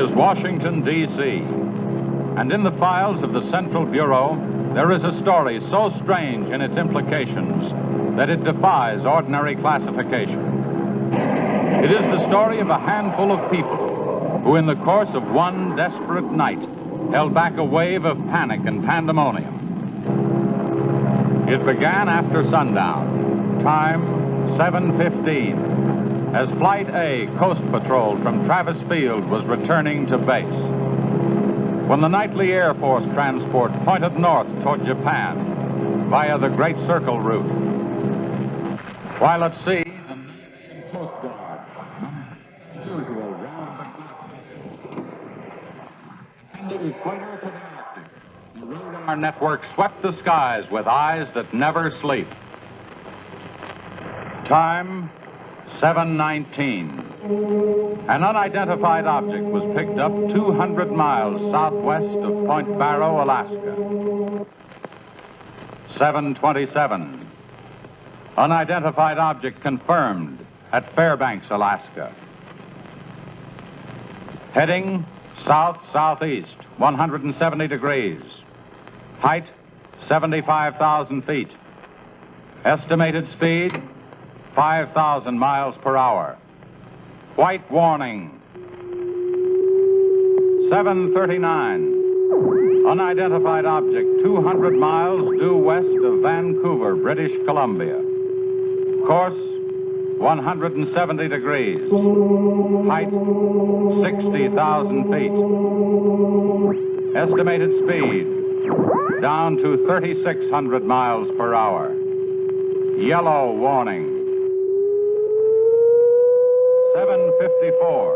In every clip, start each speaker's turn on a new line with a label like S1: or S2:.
S1: is Washington, D.C., and in the files of the Central Bureau, there is a story so strange in its implications that it defies ordinary classification. It is the story of a handful of people who, in the course of one desperate night, held back a wave of panic and pandemonium. It began after sundown, time 7:15, as Flight A Coast Patrol from Travis Field was returning to base. When the nightly Air Force transport pointed north toward Japan via the Great Circle route. While at sea, the Navy and Coast Guard, usual round the clock. And the equator to the Arctic. The radar network swept the skies with eyes that never sleep. Time 7:19. An unidentified object was picked up 200 miles southwest of Point Barrow, Alaska. 7:27. Unidentified object confirmed at Fairbanks, Alaska. Heading south-southeast, 170 degrees. Height, 75,000 feet. Estimated speed, 5,000 miles per hour. White warning. 7:39. Unidentified object 200 miles due west of Vancouver, British Columbia. Course 170 degrees. Height 60,000 feet. Estimated speed down to 3,600 miles per hour. Yellow warning. 7:54.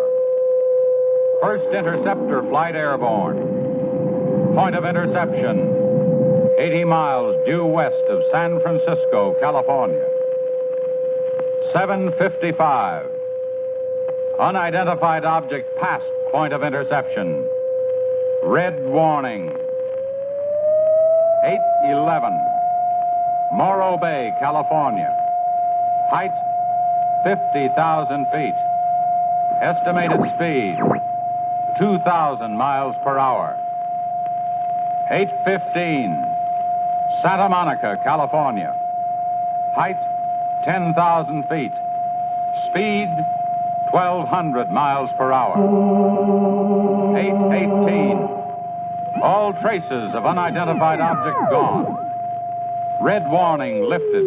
S1: First interceptor flight airborne. Point of interception, 80 miles due west of San Francisco, California. 7:55. Unidentified object past point of interception. Red warning. 8:11. Morro Bay, California. Height, 50,000 feet. Estimated speed, 2,000 miles per hour. 8:15. Santa Monica, California. Height, 10,000 feet. Speed, 1,200 miles per hour. 8:18. All traces of unidentified object gone. Red warning lifted.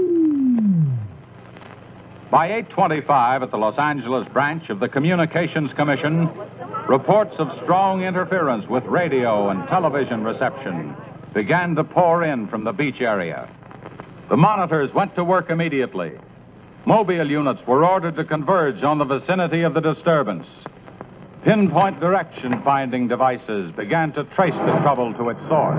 S1: By 8:25 at the Los Angeles branch of the Communications Commission, reports of strong interference with radio and television reception began to pour in from the beach area. The monitors went to work immediately. Mobile units were ordered to converge on the vicinity of the disturbance. Pinpoint direction finding devices began to trace the trouble to its source.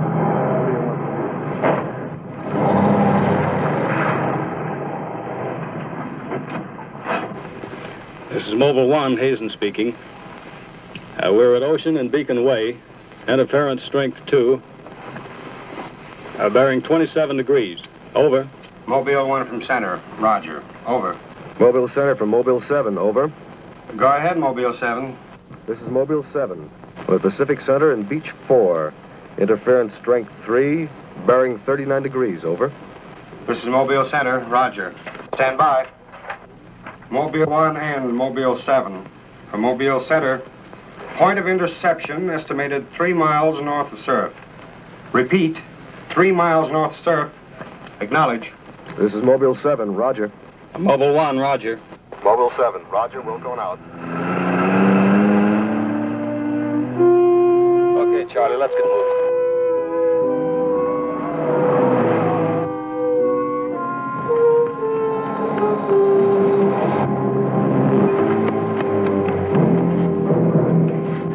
S2: This is Mobile 1, Hazen speaking. We're at Ocean and Beacon Way, interference strength 2, bearing 27 degrees. Over.
S3: Mobile 1 from center. Roger. Over.
S4: Mobile Center from Mobile 7, over.
S3: Go ahead, Mobile 7.
S4: This is Mobile 7. We're at Pacific Center and Beach 4. Interference strength 3, bearing 39 degrees, over.
S3: This is Mobile Center. Roger. Stand by. Mobile 1 and Mobile 7. From Mobile Center, point of interception estimated 3 miles north of surf. Repeat, 3 miles north of surf. Acknowledge.
S4: This is Mobile 7, roger.
S2: Mobile 1, roger.
S4: Mobile 7, roger, we're going out.
S2: Okay, Charlie, let's get moving.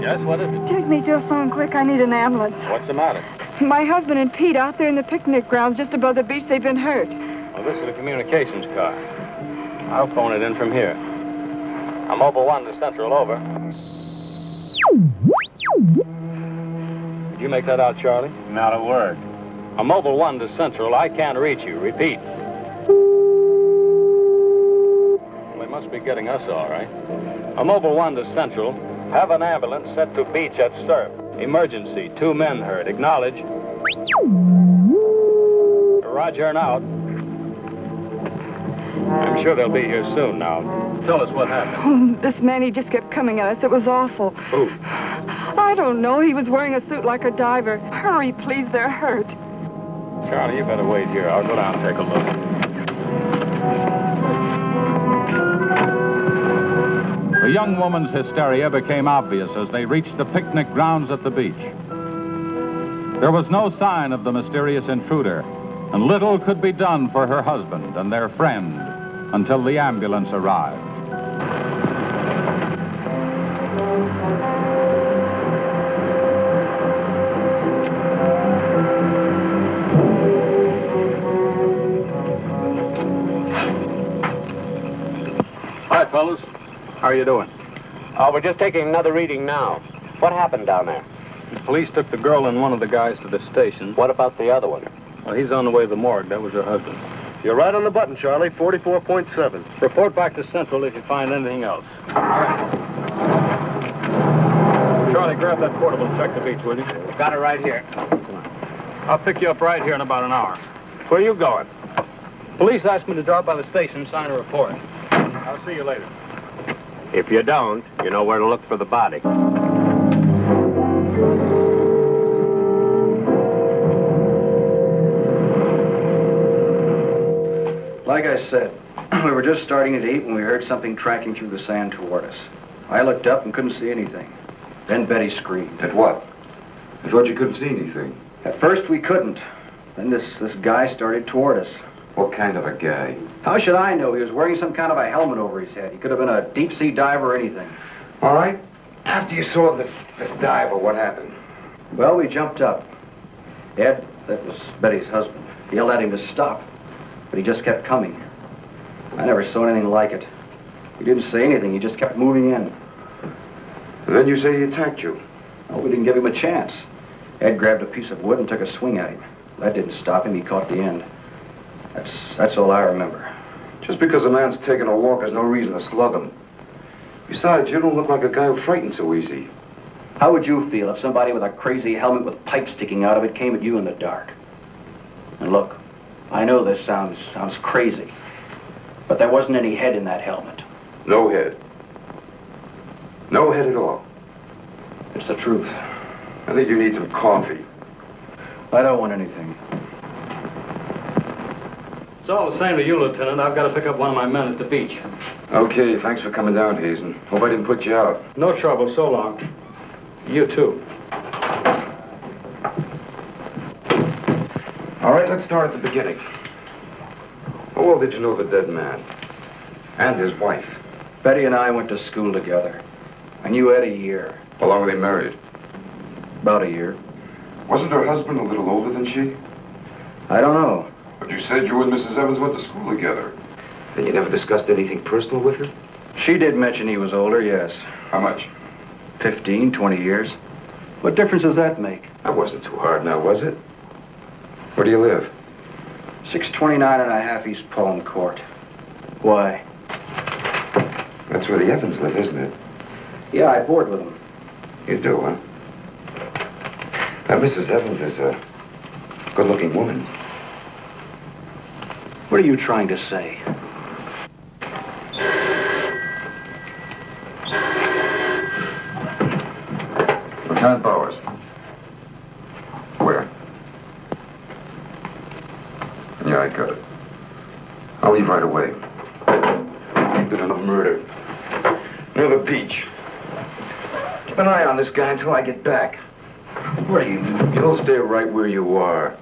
S2: Yes, what is it?
S5: Take me to a phone quick. I need an ambulance.
S2: What's the matter?
S5: My husband and Pete out there in the picnic grounds just above the beach. They've been hurt.
S2: Well, this is the communications car. I'll phone it in from here. I'm Mobile 1 to Central, over. Did you make that out, Charlie?
S3: Not a word.
S2: I'm Mobile 1 to Central. I can't reach you. Repeat. Well, they must be getting us all right. I'm Mobile 1 to Central. Have an ambulance sent to beach at surf. Emergency. 2 men hurt. Acknowledge. Roger and out. I'm sure they'll be here soon now. Tell us what happened.
S5: Oh, this man, he just kept coming at us. It was awful.
S2: Who?
S5: I don't know. He was wearing a suit like a diver. Hurry, please. They're hurt.
S2: Charlie, you better wait here. I'll go down and take a look.
S1: The young woman's hysteria became obvious as they reached the picnic grounds at the beach. There was no sign of the mysterious intruder, and little could be done for her husband and their friend until the ambulance arrived.
S2: Hi, fellas. How are you doing?
S6: We're just taking another reading now. What happened down there?
S2: The police took the girl and one of the guys to the station.
S6: What about the other one?
S2: Well, he's on the way to the morgue. That was her husband.
S4: You're right on the button, Charlie. 44.7.
S2: Report back to Central if you find anything else. All right. Charlie, grab that portable and check the beach, will you?
S6: Got it right here.
S2: I'll pick you up right here in about an hour. Where are you going? Police asked me to drop by the station and sign a report. I'll see you later.
S6: If you don't, you know where to look for the body.
S7: Like I said, we were just starting to eat when we heard something tracking through the sand toward us. I looked up and couldn't see anything. Then Betty screamed.
S8: At what? I thought you couldn't see anything.
S7: At first we couldn't. Then this guy started toward us.
S8: What kind of a guy?
S7: How should I know? He was wearing some kind of a helmet over his head. He could have been a deep-sea diver or anything.
S8: All right. After you saw this diver, what happened?
S7: Well, we jumped up. Ed, that was Betty's husband, yelled at him to stop. But he just kept coming. I never saw anything like it. He didn't say anything. He just kept moving in.
S8: And then you say he attacked you.
S7: Well, we didn't give him a chance. Ed grabbed a piece of wood and took a swing at him. That didn't stop him. He caught the end. That's all I remember.
S8: Just because a man's taking a walk is no reason to slug him. Besides, you don't look like a guy who frightens so easy.
S7: How would you feel if somebody with a crazy helmet with pipes sticking out of it came at you in the dark? And look, I know this sounds crazy, but there wasn't any head in that helmet.
S8: No head. No head at all.
S7: It's the truth.
S8: I think you need some coffee.
S7: I don't want anything.
S2: It's all the same to you, Lieutenant. I've got to pick up one of my men at the beach.
S8: Okay, thanks for coming down, Hazen. Hope I didn't put you out.
S2: No trouble. So long. You too.
S8: All right, let's start at the beginning. How well did you know the dead man? And his wife?
S7: Betty and I went to school together. I knew Ed a year.
S8: How long were they married?
S7: About a year.
S8: Wasn't her husband a little older than she?
S7: I don't know.
S8: But you said you and Mrs. Evans went to school together. Then you never discussed anything personal with her?
S7: She did mention he was older, yes.
S8: How much?
S7: 15, 20 years. What difference does that make?
S8: That wasn't too hard now, was it? Where do you live?
S7: 629 and a half East Palm Court. Why?
S8: That's where the Evans live, isn't it?
S7: Yeah, I board with them.
S8: You do, huh? Now, Mrs. Evans is a good-looking woman.
S7: What are you trying to say?
S8: Lieutenant Bowers. Where? Yeah, I got it. I'll leave right away. Ain't been enough murder. Near the beach. Keep an eye on this guy until I get back.
S7: What are you?
S8: You'll stay right where you are.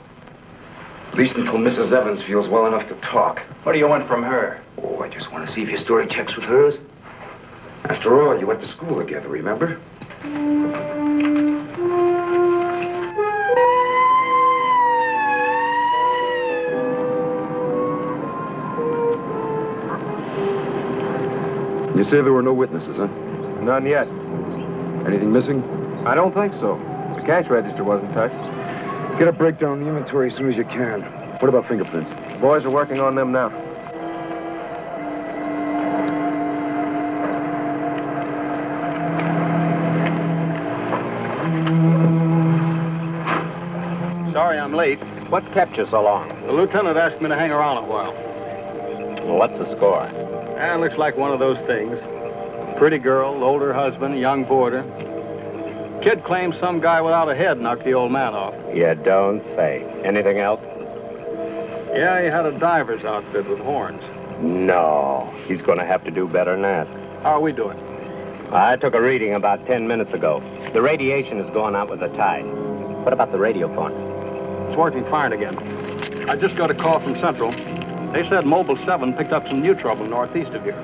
S8: At least until Mrs. Evans feels well enough to talk.
S7: What do you want from her?
S8: Oh, I just want to see if your story checks with hers. After all, you went to school together, remember? You say there were no witnesses, huh?
S9: None yet.
S8: Anything missing?
S9: I don't think so. The cash register wasn't touched.
S8: Get a breakdown of the inventory as soon as you can. What about fingerprints?
S9: The boys are working on them now.
S2: Sorry I'm late.
S6: What kept you so long?
S2: The lieutenant asked me to hang around a while.
S6: Well, what's the score?
S2: And looks like one of those things. Pretty girl, older husband, young boarder. Kid claims some guy without a head knocked the old man off.
S6: You don't say. Anything else?
S2: Yeah, he had a diver's outfit with horns.
S6: No. He's going to have to do better than that.
S2: How are we doing?
S6: I took a reading about 10 minutes ago. The radiation is going out with the tide. What about the radio phone?
S2: It's working fine again. I just got a call from Central. They said Mobile 7 picked up some new trouble northeast of here.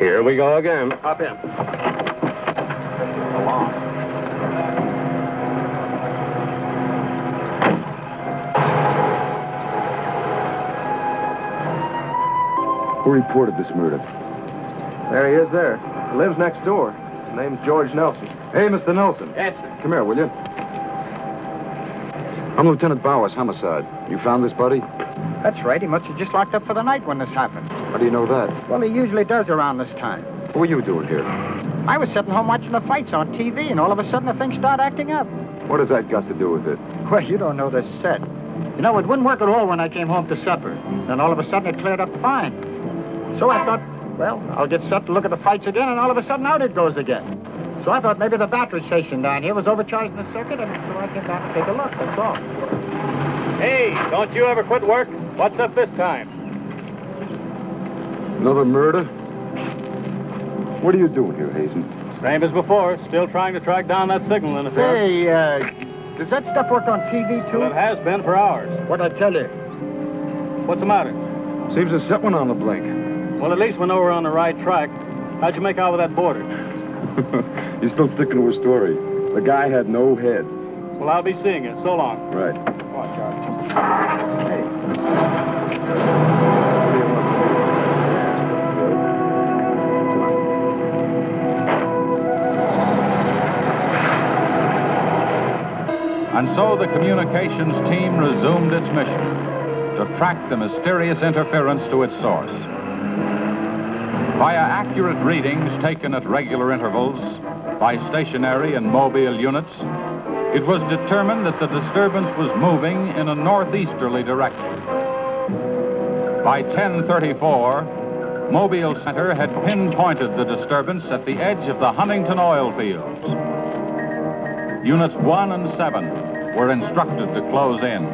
S6: Here we go again.
S2: Hop in.
S6: So long.
S8: Who reported this murder?
S9: There he is there. He lives next door. His name's George Nelson.
S8: Hey, Mr. Nelson.
S2: Yes, sir.
S8: Come here, will you? I'm Lieutenant Bowers, homicide. You found this buddy?
S10: That's right. He must have just locked up for the night when this happened.
S8: How do you know that?
S10: Well, he usually does around this time.
S8: What were you doing here?
S10: I was sitting home watching the fights on TV, and all of a sudden the thing started acting up.
S8: What has that got to do with it?
S10: Well, you don't know this set. You know, it wouldn't work at all when I came home to supper. Then all of a sudden it cleared up fine. So I thought, well, I'll get set to look at the fights again, and all of a sudden out it goes again. So I thought maybe the battery station down here was overcharging the circuit, and so I came down to take a look, that's all.
S2: Hey, don't you ever quit work? What's up this time?
S8: Another murder? What are you doing here, Hazen?
S2: Same as before. Still trying to track down that signal interference.
S10: Hey, does that stuff work on TV, too?
S2: Well, it has been for hours.
S10: What'd I tell you?
S2: What's the matter?
S8: Seems there's someone on the blink.
S2: Well, at least we know we're on the right track. How'd you make out with that boarder?
S8: He's still sticking to his story. The guy had no head.
S2: Well, I'll be seeing you. So long.
S8: Right.
S2: Come on, Charlie.
S10: Hey.
S1: And so the communications team resumed its mission to track the mysterious interference to its source. Via accurate readings taken at regular intervals by stationary and mobile units, it was determined that the disturbance was moving in a northeasterly direction. By 10:34, Mobile Center had pinpointed the disturbance at the edge of the Huntington oil fields. Units 1 and 7 were instructed to close in.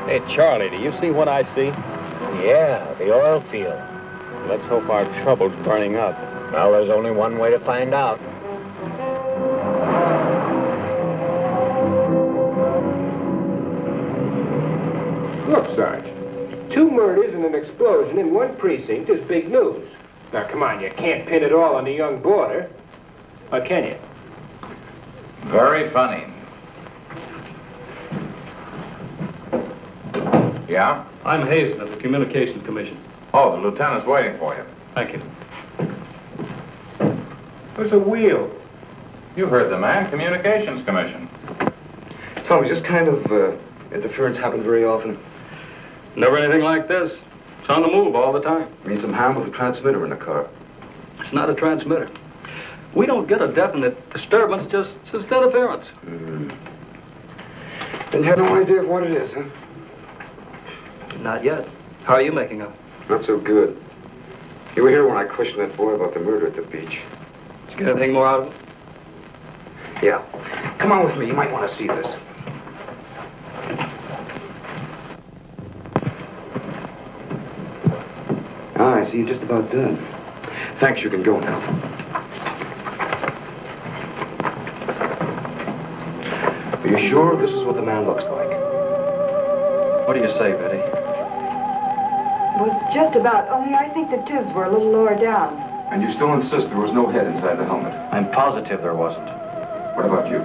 S2: Hey, Charlie, do you see what I see?
S6: Yeah, the oil field.
S2: Let's hope our trouble's burning up.
S6: Well, there's only one way to find out.
S11: Look, Sarge, 2 murders and an explosion in one precinct is big news. Now, come on, you can't pin it all on the young boarder. Or can you?
S12: Very funny. Yeah?
S2: I'm Hazen of the Communications Commission.
S12: Oh, the lieutenant's waiting for you.
S2: Thank you.
S11: What's a wheel?
S12: You heard the man, Communications Commission.
S7: Tommy, this kind of interference happen very often?
S2: Never anything like this. It's on the move all the time.
S7: I mean, some harm with the transmitter in the car.
S2: It's not a transmitter. We don't get a definite disturbance, just interference.
S7: And you have no idea of what it is, huh?
S2: Not yet. How are you making out?
S7: Not so good. You were here when I questioned that boy about the murder at the beach.
S2: Did you get anything more out of it?
S7: Yeah. Come on with me. You might want to see this. I see you're just about done. Thanks, you can go now. Are you sure this is what the man looks like? What do you say, Betty?
S5: Well, just about, only I think the tubes were a little lower down.
S8: And you still insist there was no head inside the helmet?
S7: I'm positive there wasn't.
S8: What about you?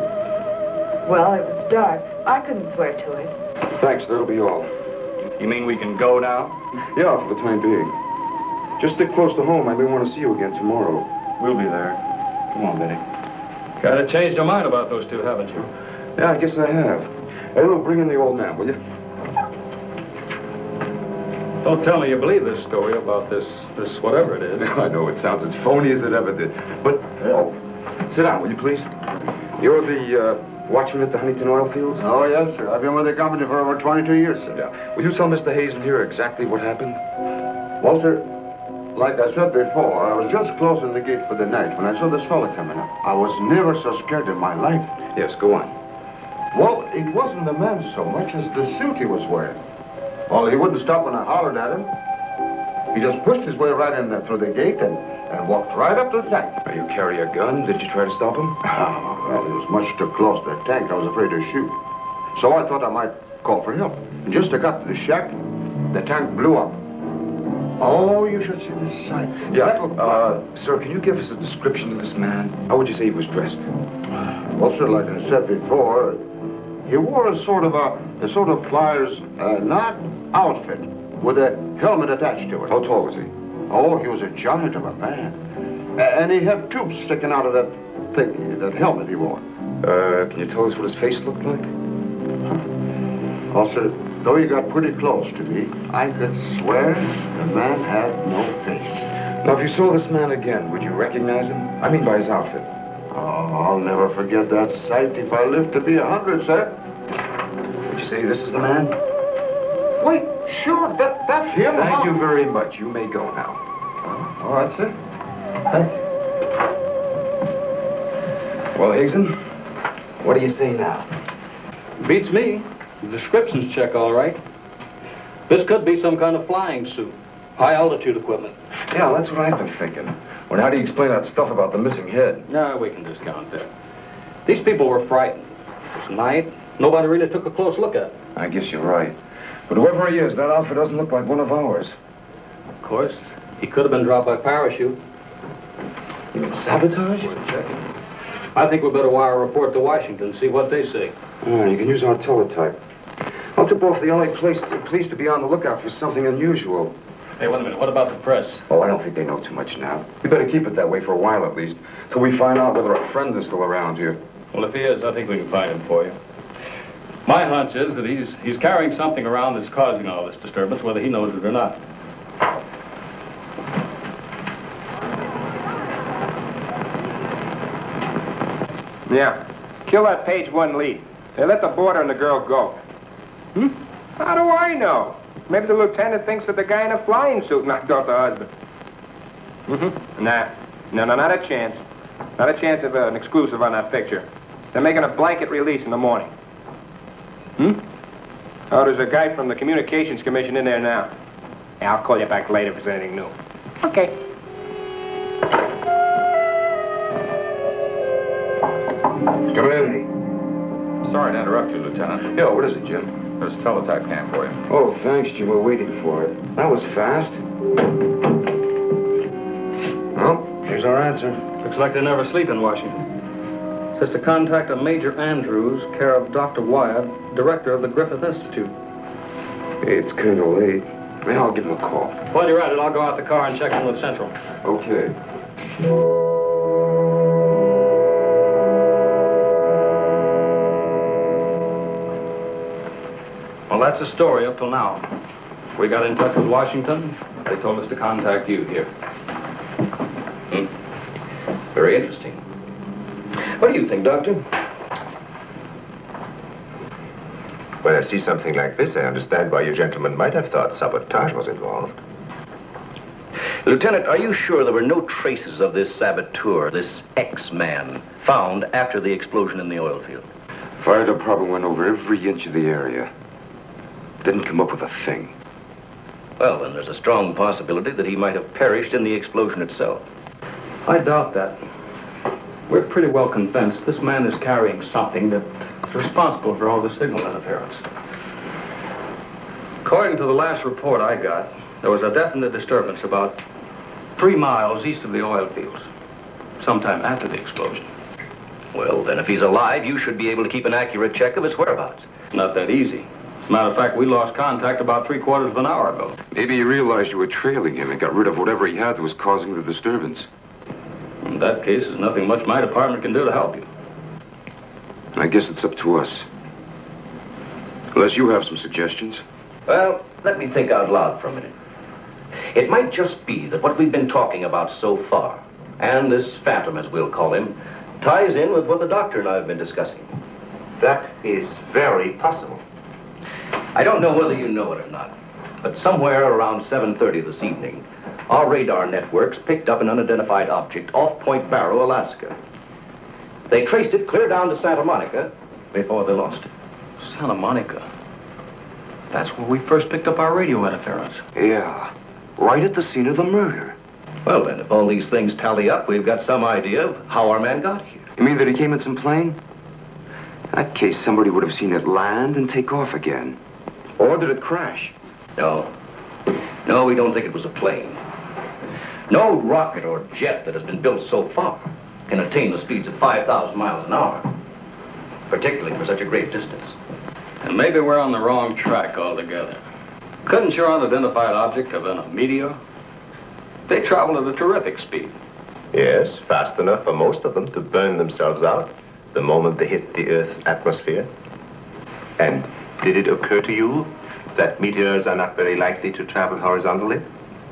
S5: Well, it was dark. I couldn't swear to it.
S8: Thanks, that'll be all.
S2: You mean we can go now?
S8: Yeah, for the time being. Just stick close to home. I may want to see you again tomorrow.
S2: We'll be there. Come on, Betty. Kind of changed your mind about those two, haven't you?
S8: Yeah, I guess I have. Hey, look, bring in the old man, will you?
S2: Don't tell me you believe this story about this whatever it is.
S8: I know it sounds as phony as it ever did. But, sit down, will you please? You're the watchman at the Huntington oil fields?
S3: Oh, yes, sir. I've been with the company for over 22 years, sir.
S8: Yeah. Will you tell Mr. Hazen here exactly what happened?
S3: Well, sir, like I said before, I was just closing the gate for the night when I saw this fella coming up. I was never so scared in my life.
S8: Yes, go on.
S3: Well, it wasn't the man so much as the suit he was wearing. Well, he wouldn't stop when I hollered at him. He just pushed his way right in there through the gate and walked right up to the tank.
S8: Now, you carry a gun? Did you try to stop him?
S3: Oh, well, he was much too close to the tank. I was afraid to shoot. So I thought I might call for help. And just as I got to the shack, the tank blew up. Oh, you should see the sight.
S8: Yeah, sir, can you give us a description of this man? How would you say he was dressed?
S3: Well, sir, like I said before, he wore a sort of pliers, not outfit, with a helmet attached to it.
S8: How tall was he?
S3: Oh, he was a giant of a man. And he had tubes sticking out of that thing, that helmet he wore.
S8: Can you tell us what his face looked like?
S3: Well, sir, though he got pretty close to me, I could swear the man had no face.
S8: Now, if you saw this man again, would you recognize him? I mean by his outfit.
S3: Oh, I'll never forget that sight if I live to be 100, sir.
S8: Would you say this is the man?
S3: Wait, sure, that's him.
S8: Thank you very much. You may go now.
S3: All right, sir. Thank you.
S8: Well, Hazen, what do you say now?
S2: Beats me. The descriptions check all right. This could be some kind of flying suit. High altitude equipment.
S8: Yeah, that's what I've been thinking. Well, how do you explain that stuff about the missing head?
S2: No, we can discount that. These people were frightened. It's night. Nobody really took a close look at it.
S8: I guess you're right. But whoever he is, that outfit doesn't look like one of ours.
S2: Of course, he could have been dropped by parachute.
S8: You mean sabotage?
S2: We're checking. I think we better wire a report to Washington and see what they say.
S8: Oh, you can use our teletype. I'll tip off the LA police to be on the lookout for something unusual.
S2: Hey, wait a minute. What about the press?
S8: Oh, I don't think they know too much now. We better keep it that way for a while at least, till we find out whether our friend is still around here.
S2: Well, if he is, I think we can find him for you. My hunch is that he's carrying something around that's causing all this disturbance, whether he knows it or not.
S11: Yeah. Kill that page one lead. They let the boarder and the girl go. How do I know? Maybe the lieutenant thinks that the guy in a flying suit knocked off the husband. Nah. No, not a chance. Not a chance of an exclusive on that picture. They're making a blanket release in the morning. Oh, there's a guy from the Communications Commission in there now. Yeah, I'll call you back later if there's anything new. Okay.
S8: Come in.
S12: Sorry to interrupt you, Lieutenant.
S8: Yeah, what is it, Jim?
S12: There's a teletype cam for you.
S8: Oh, thanks, Jim. We're waiting for it. That was fast. Well, here's our answer.
S2: Looks like they never sleep in Washington. Says to contact a Major Andrews, care of Dr. Wyatt, director of the Griffith Institute.
S8: It's kind of late. Maybe I'll give him a call.
S2: While you're at it, I'll go out the car and check in with Central.
S8: Okay.
S2: Well, that's the story up till now. We got in touch with Washington. They told us to contact you here.
S6: Very interesting. What do you think, Doctor?
S13: When I see something like this, I understand why you gentlemen might have thought sabotage was involved.
S6: Lieutenant, are you sure there were no traces of this saboteur, this X-man, found after the explosion in the oil field?
S8: Fire department went over every inch of the area. Didn't come up with a thing.
S6: Well, then there's a strong possibility that he might have perished in the explosion itself.
S2: I doubt that. We're pretty well convinced this man is carrying something that's responsible for all the signal interference. According to the last report I got, there was a definite disturbance about 3 miles east of the oil fields, sometime after the explosion.
S6: Well, then if he's alive, you should be able to keep an accurate check of his whereabouts.
S2: Not that easy. As a matter of fact, we lost contact about 3/4 of an hour ago.
S8: Maybe you realized you were trailing him and got rid of whatever he had that was causing the disturbance.
S2: In that case, there's nothing much my department can do to help you.
S8: I guess it's up to us. Unless you have some suggestions.
S6: Well,
S14: let me think out loud for a minute. It might just be that what we've been talking about so far, and this phantom, as we'll call him, ties in with what the doctor and I have been discussing.
S13: That is very possible.
S14: I don't know whether you know it or not, but somewhere around 7:30 this evening, our radar networks picked up an unidentified object off Point Barrow, Alaska. They traced it clear down to Santa Monica before they lost it.
S2: Santa Monica? That's where we first picked up our radio interference.
S8: Yeah, right at the scene of the murder.
S14: Well, then, if all these things tally up, we've got some idea of how our man got here.
S8: You mean that he came in some plane? In that case, somebody would have seen it land and take off again. Or did it crash?
S14: No. No, we don't think it was a plane. No rocket or jet that has been built so far can attain the speeds of 5,000 miles an hour, particularly for such a great distance.
S2: And maybe we're on the wrong track altogether. Couldn't your unidentified object have been a meteor? They travel at a terrific speed.
S13: Yes, fast enough for most of them to burn themselves out the moment they hit the Earth's atmosphere. And did it occur to you that meteors are not very likely to travel horizontally,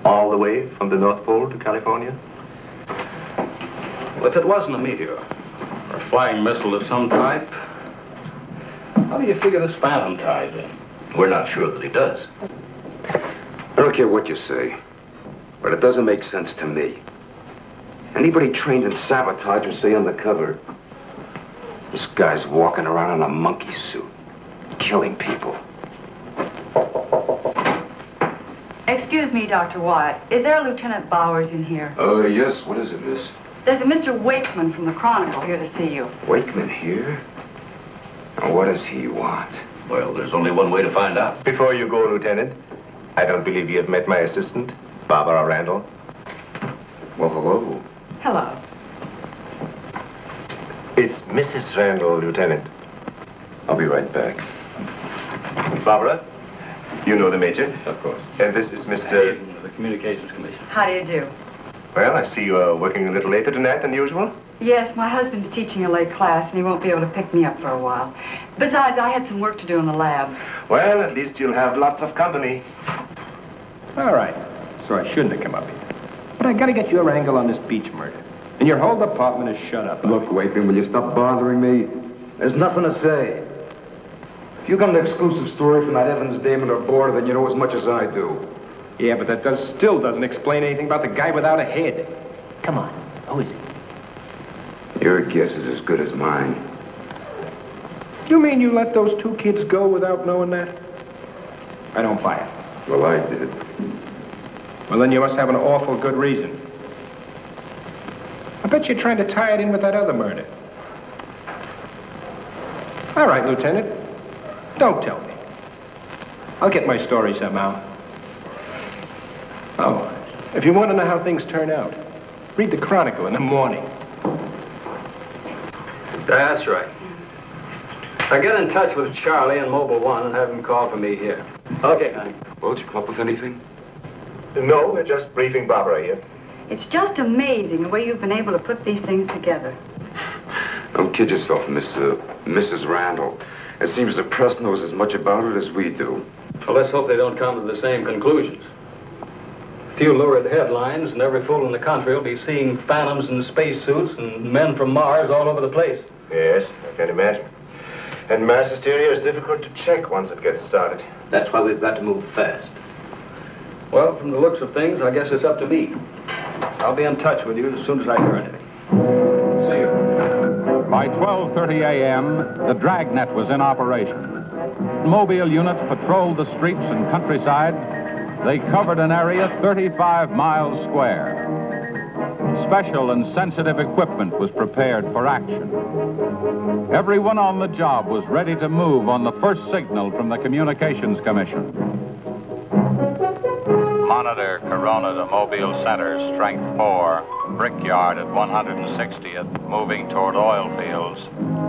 S13: all the way from the North Pole to California?
S2: Well, if it wasn't a meteor, or a flying missile of some type, how do you figure this phantom ties in?
S14: We're not sure that he does.
S8: I don't care what you say, but it doesn't make sense to me. Anybody trained in sabotage would stay undercover. This guy's walking around in a monkey suit, killing people.
S15: Excuse me, Dr. Wyatt. Is there a Lieutenant Bowers in here?
S8: Oh, yes. What is it, miss?
S15: There's a Mr. Wakeman from the Chronicle here to see you.
S8: Wakeman here? Now, what does he want?
S14: Well, there's only one way to find out.
S13: Before you go, Lieutenant, I don't believe you have met my assistant, Barbara Randall.
S8: Well, hello.
S15: Hello.
S13: It's Mrs. Randall, Lieutenant.
S8: I'll be right back.
S13: Barbara, you know the Major.
S2: Of course.
S13: And this is Mr.
S2: Hayden of the Communications Commission.
S15: How do you do?
S13: Well, I see you are working a little later tonight than usual.
S15: Yes, my husband's teaching a late class, and he won't be able to pick me up for a while. Besides, I had some work to do in the lab.
S13: Well, at least you'll have lots of company.
S11: All right. So I shouldn't have come up here. But I gotta get your angle on this beach murder. And your whole department is shut up.
S8: Look, Wakeman, will you stop bothering me? There's nothing to say. If you got an exclusive story from that Evans Damon or Board, then you know as much as I do.
S11: Yeah, but that still doesn't explain anything about the guy without a head. Come on. Who is he?
S8: Your guess is as good as mine.
S11: You mean you let those two kids go without knowing that? I don't buy it.
S8: Well, I did.
S11: Well, then you must have an awful good reason. I bet you're trying to tie it in with that other murder. All right, Lieutenant. Don't tell me. I'll get my story somehow. Oh, if you want to know how things turn out, read the Chronicle in the morning.
S2: That's right. Now get in touch with Charlie in Mobile 1 and have him call for me here. Okay, honey.
S8: Well, did you come up with anything?
S13: No, we're just briefing Barbara here.
S15: It's just amazing the way you've been able to put these things together.
S8: Don't kid yourself, Mrs. Randall. It seems the press knows as much about it as we do.
S2: Well, let's hope they don't come to the same conclusions. A few lurid headlines, and every fool in the country will be seeing phantoms in spacesuits and men from Mars all over the place.
S13: Yes, I can imagine. And mass hysteria is difficult to check once it gets started.
S14: That's why we've got to move fast.
S2: Well, from the looks of things, I guess it's up to me. I'll be in touch with you as soon as I hear anything. See you.
S1: By 12:30 a.m., the dragnet was in operation. Mobile units patrolled the streets and countryside. They covered an area 35 miles square. Special and sensitive equipment was prepared for action. Everyone on the job was ready to move on the first signal from the Communications Commission. Monitor Corona to Mobile Center, strength 4, Brickyard at 160th, moving toward oil fields.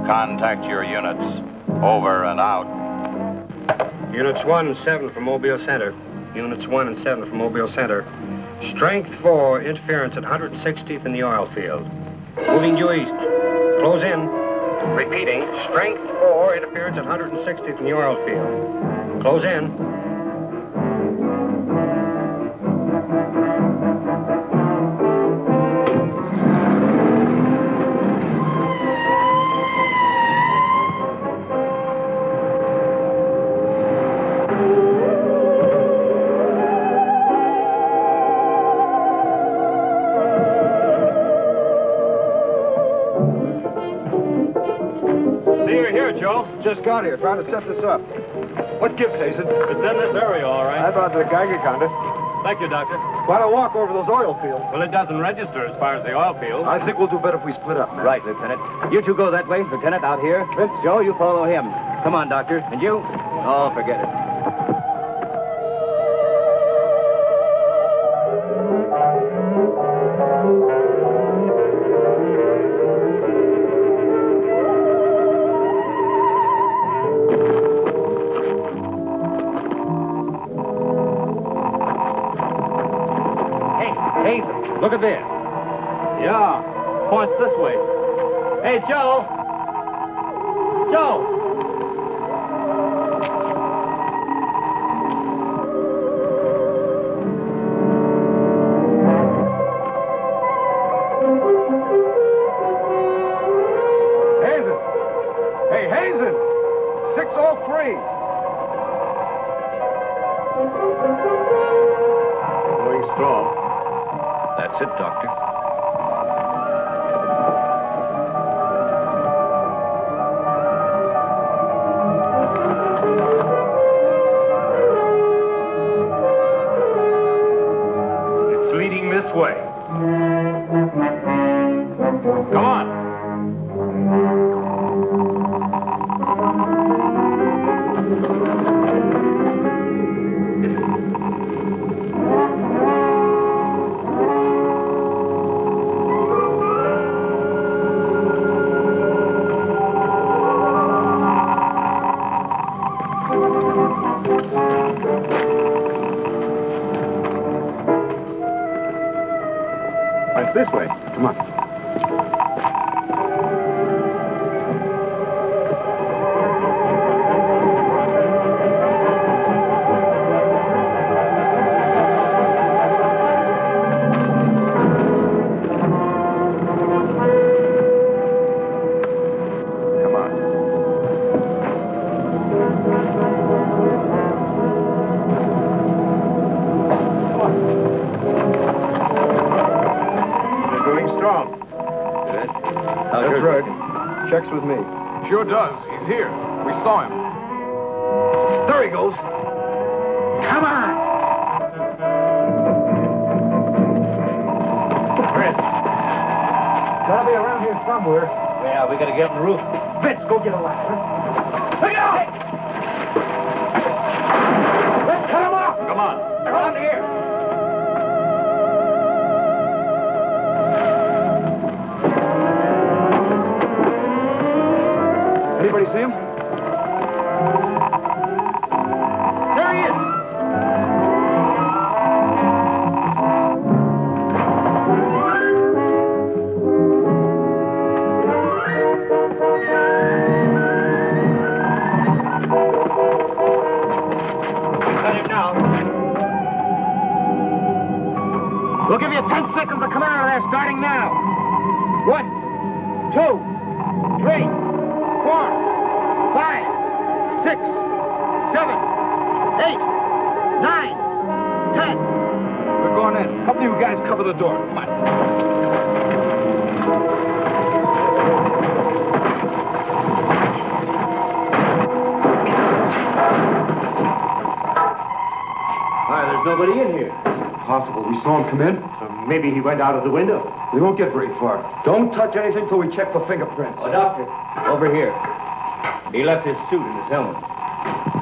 S1: Contact your units. Over and out.
S3: Units 1 and 7 from Mobile Center. Units 1 and 7 from Mobile Center. Strength 4, interference at 160th in the oil field. Moving due east. Close in. Repeating, strength 4, interference at 160th in the oil field. Close in.
S9: Joe?
S3: Just got here, trying to set this up. What gives, Hazen?
S9: It's in this area, all right.
S3: I brought the Geiger counter.
S9: Thank you, Doctor.
S3: Why don't walk over those oil fields?
S9: Well, it doesn't register as far as the oil field.
S3: I think we'll do better if we split up, man.
S7: Right, Lieutenant. You two go that way. Lieutenant, out here. Joe, you follow him. Come on, Doctor. And you? Oh, forget it.
S9: Look at this. Yeah, points this way. Hey, Joe! Joe!
S3: Hazen! Hey, Hazen! 603!
S9: Going strong.
S14: That's it, Doctor.
S9: It's leading this way. Come on.
S3: It's this way. Come on.
S4: That's right. Checks with me.
S12: Sure does. He's here. We saw him.
S4: There he goes.
S10: Come on!
S9: Fred.
S10: Gotta be around here somewhere.
S7: Yeah, we gotta get on the roof.
S10: Fitz, go get a ladder. Look out! Let's cut him off!
S9: Come on.
S10: Around here.
S3: Anybody see him?
S10: There he is!
S9: Got him now.
S10: We'll give you 10 seconds to come out of there, starting now. 1, 2, 3, 4, 5, 6, 7, 8, 9, 10.
S3: We're going in. Help you guys cover the door. Come on.
S7: Why, there's nobody in here.
S3: Possible. We saw him come in.
S9: Maybe he went out of the window.
S3: We won't get very far. Don't touch anything till we check for fingerprints.
S7: Oh, Doctor, over here. He left his suit and his helmet.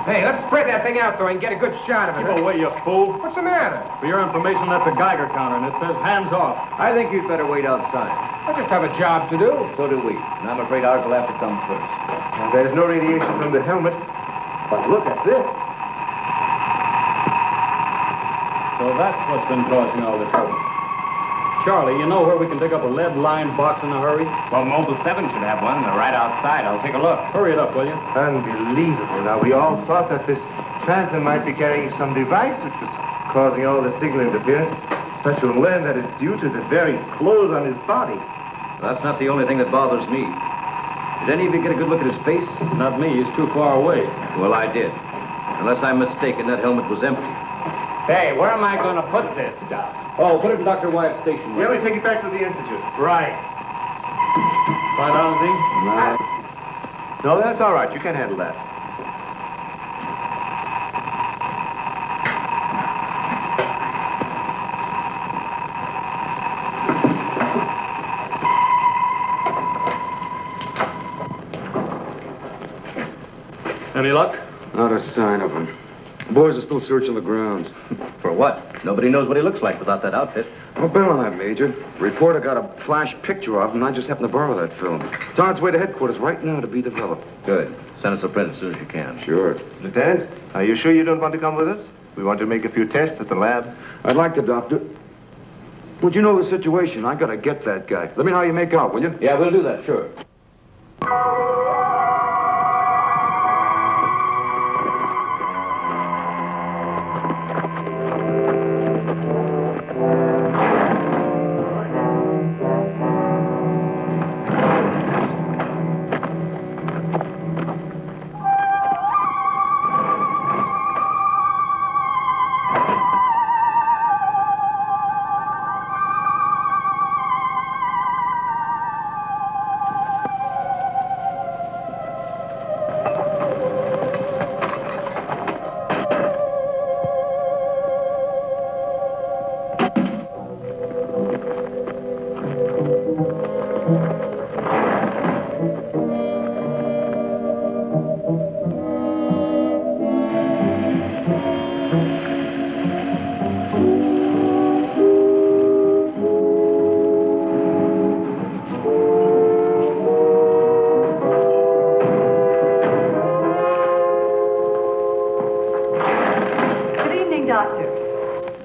S11: Hey, let's spread that thing out so I can get a good shot of it.
S9: Keep away, you fool.
S11: What's the matter?
S9: For your information, that's a Geiger counter, and it says hands off.
S7: I think you'd better wait outside.
S11: I just have a job to do.
S7: So do we. And I'm afraid ours will have to come first.
S4: Now, there's no radiation from the helmet. But look at this.
S9: So that's what's been causing all this trouble. Charlie, you know where we can pick up a lead-lined box in a hurry?
S6: Well, Mobile 7 should have one. They're right outside. I'll take a look.
S9: Hurry it up, will you?
S16: Unbelievable. Now, we all thought that this phantom might be carrying some device which was causing all the signal interference. But you'll learn that it's due to the very clothes on his body.
S14: That's not the only thing that bothers me. Did any of you get a good look at his face?
S9: Not me. He's too far away.
S14: Well, I did. Unless I'm mistaken, that helmet was empty.
S6: Say, where am I going to put this stuff?
S9: Oh, put it in Dr. Wyatt's station.
S16: Yeah, we take it back to the Institute.
S6: Right.
S9: Find out anything?
S16: No. No, that's all right. You can handle that.
S2: Any luck?
S8: Not a sign of him. The boys are still searching the grounds.
S14: For what? Nobody knows what he looks like without that outfit.
S8: I'll bet on that, Major. The reporter got a flash picture of him, and I just happened to borrow that film. It's on its way to headquarters right now to be developed.
S14: Good. Send us a print as soon as you can.
S8: Sure.
S16: Lieutenant, are you sure you don't want to come with us? We want to make a few tests at the lab.
S8: I'd like to, Doctor. Would you know the situation? I gotta get that guy. Let me know how you make out, will you?
S14: Yeah, we'll do that, sure.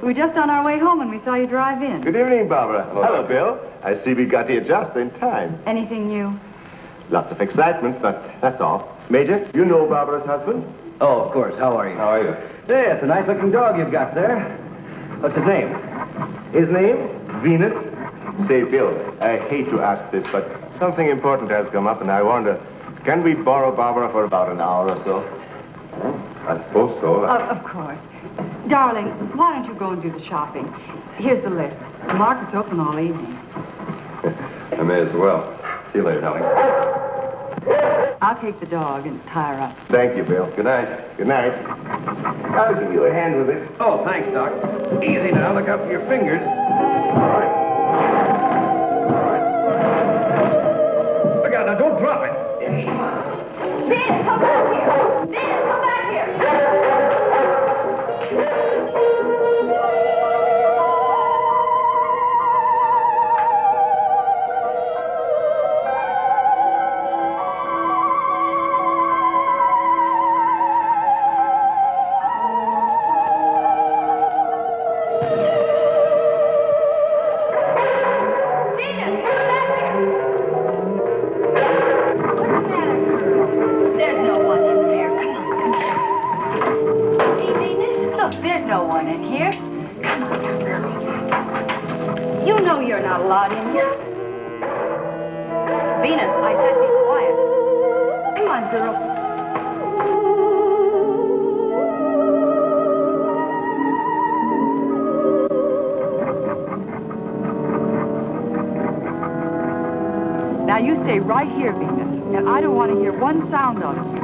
S15: We were just on our way home when we saw you drive in.
S16: Good evening, Barbara. Hello, Bill. I see we got here just in time.
S15: Anything new?
S16: Lots of excitement, but that's all. Major, you know Barbara's husband?
S14: Oh, of course. How are you?
S16: How are you?
S14: Yeah, it's a nice-looking dog you've got there. What's his name?
S16: His name? Venus. Say, Bill, I hate to ask this, but something important has come up, and I wonder, can we borrow Barbara for about an hour or so? I suppose so.
S15: Of course. Darling, why don't you go and do the shopping? Here's the list. The market's open all evening.
S8: I may as well. See you later, darling.
S15: I'll take the dog and tie her up.
S16: Thank you, Bill. Good night. Good night. I'll give you a hand with it.
S14: Oh, thanks, Doc. Easy now. Look out for your fingers.
S16: All right.
S14: Look out now. Don't drop it.
S15: Vince, come back here! Vince, come back here! Now you stay right here, Venus, and I don't want to hear one sound of it.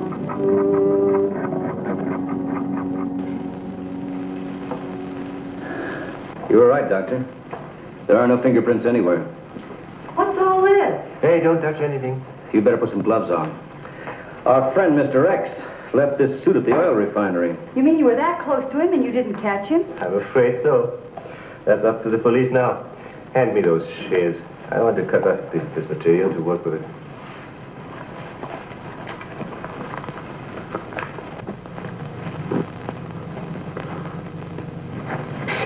S14: You were right, Doctor. There are no fingerprints anywhere.
S15: What's all this?
S16: Hey, don't touch anything.
S14: You better put some gloves on. Our friend, Mr. X, left this suit at the oil refinery.
S15: You mean you were that close to him and you didn't catch him?
S16: I'm afraid so. That's up to the police now. Hand me those shears. I want to cut up this material to work with it.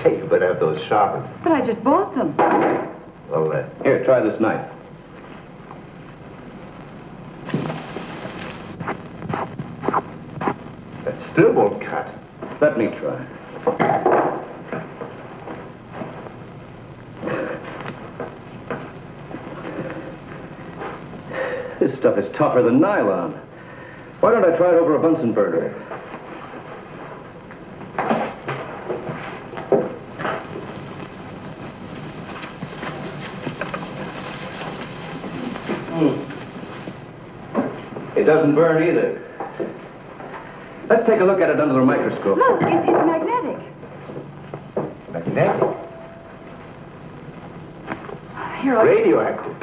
S16: Say, you better have those sharpened.
S15: But I just bought them.
S16: Well,
S14: Here, try this knife.
S16: that still won't cut.
S14: Let me try. This stuff is tougher than nylon. Why don't I try it over a Bunsen burner? It doesn't burn either. Let's take a look at it under the microscope.
S15: Look, it's magnetic.
S16: Magnetic?
S15: Here, look.
S16: Radioactive.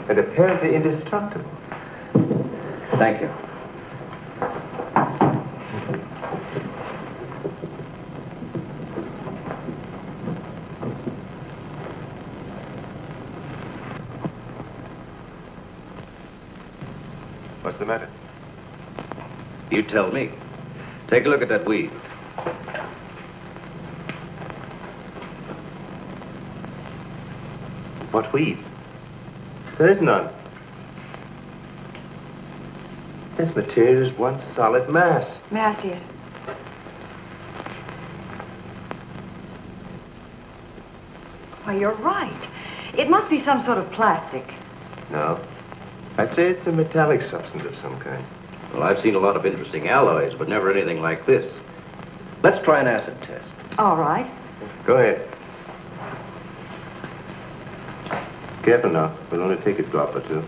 S16: And apparently indestructible.
S14: Thank you.
S16: What's the matter?
S14: You tell me. Take a look at that weed.
S16: What weed? There is none. This material is one solid mass.
S15: May I see it? Why, you're right. It must be some sort of plastic.
S16: No. I'd say it's a metallic substance of some kind.
S14: Well, I've seen a lot of interesting alloys, but never anything like this. Let's try an acid test.
S15: All right.
S16: Go ahead. Careful now. We'll only take a drop or two.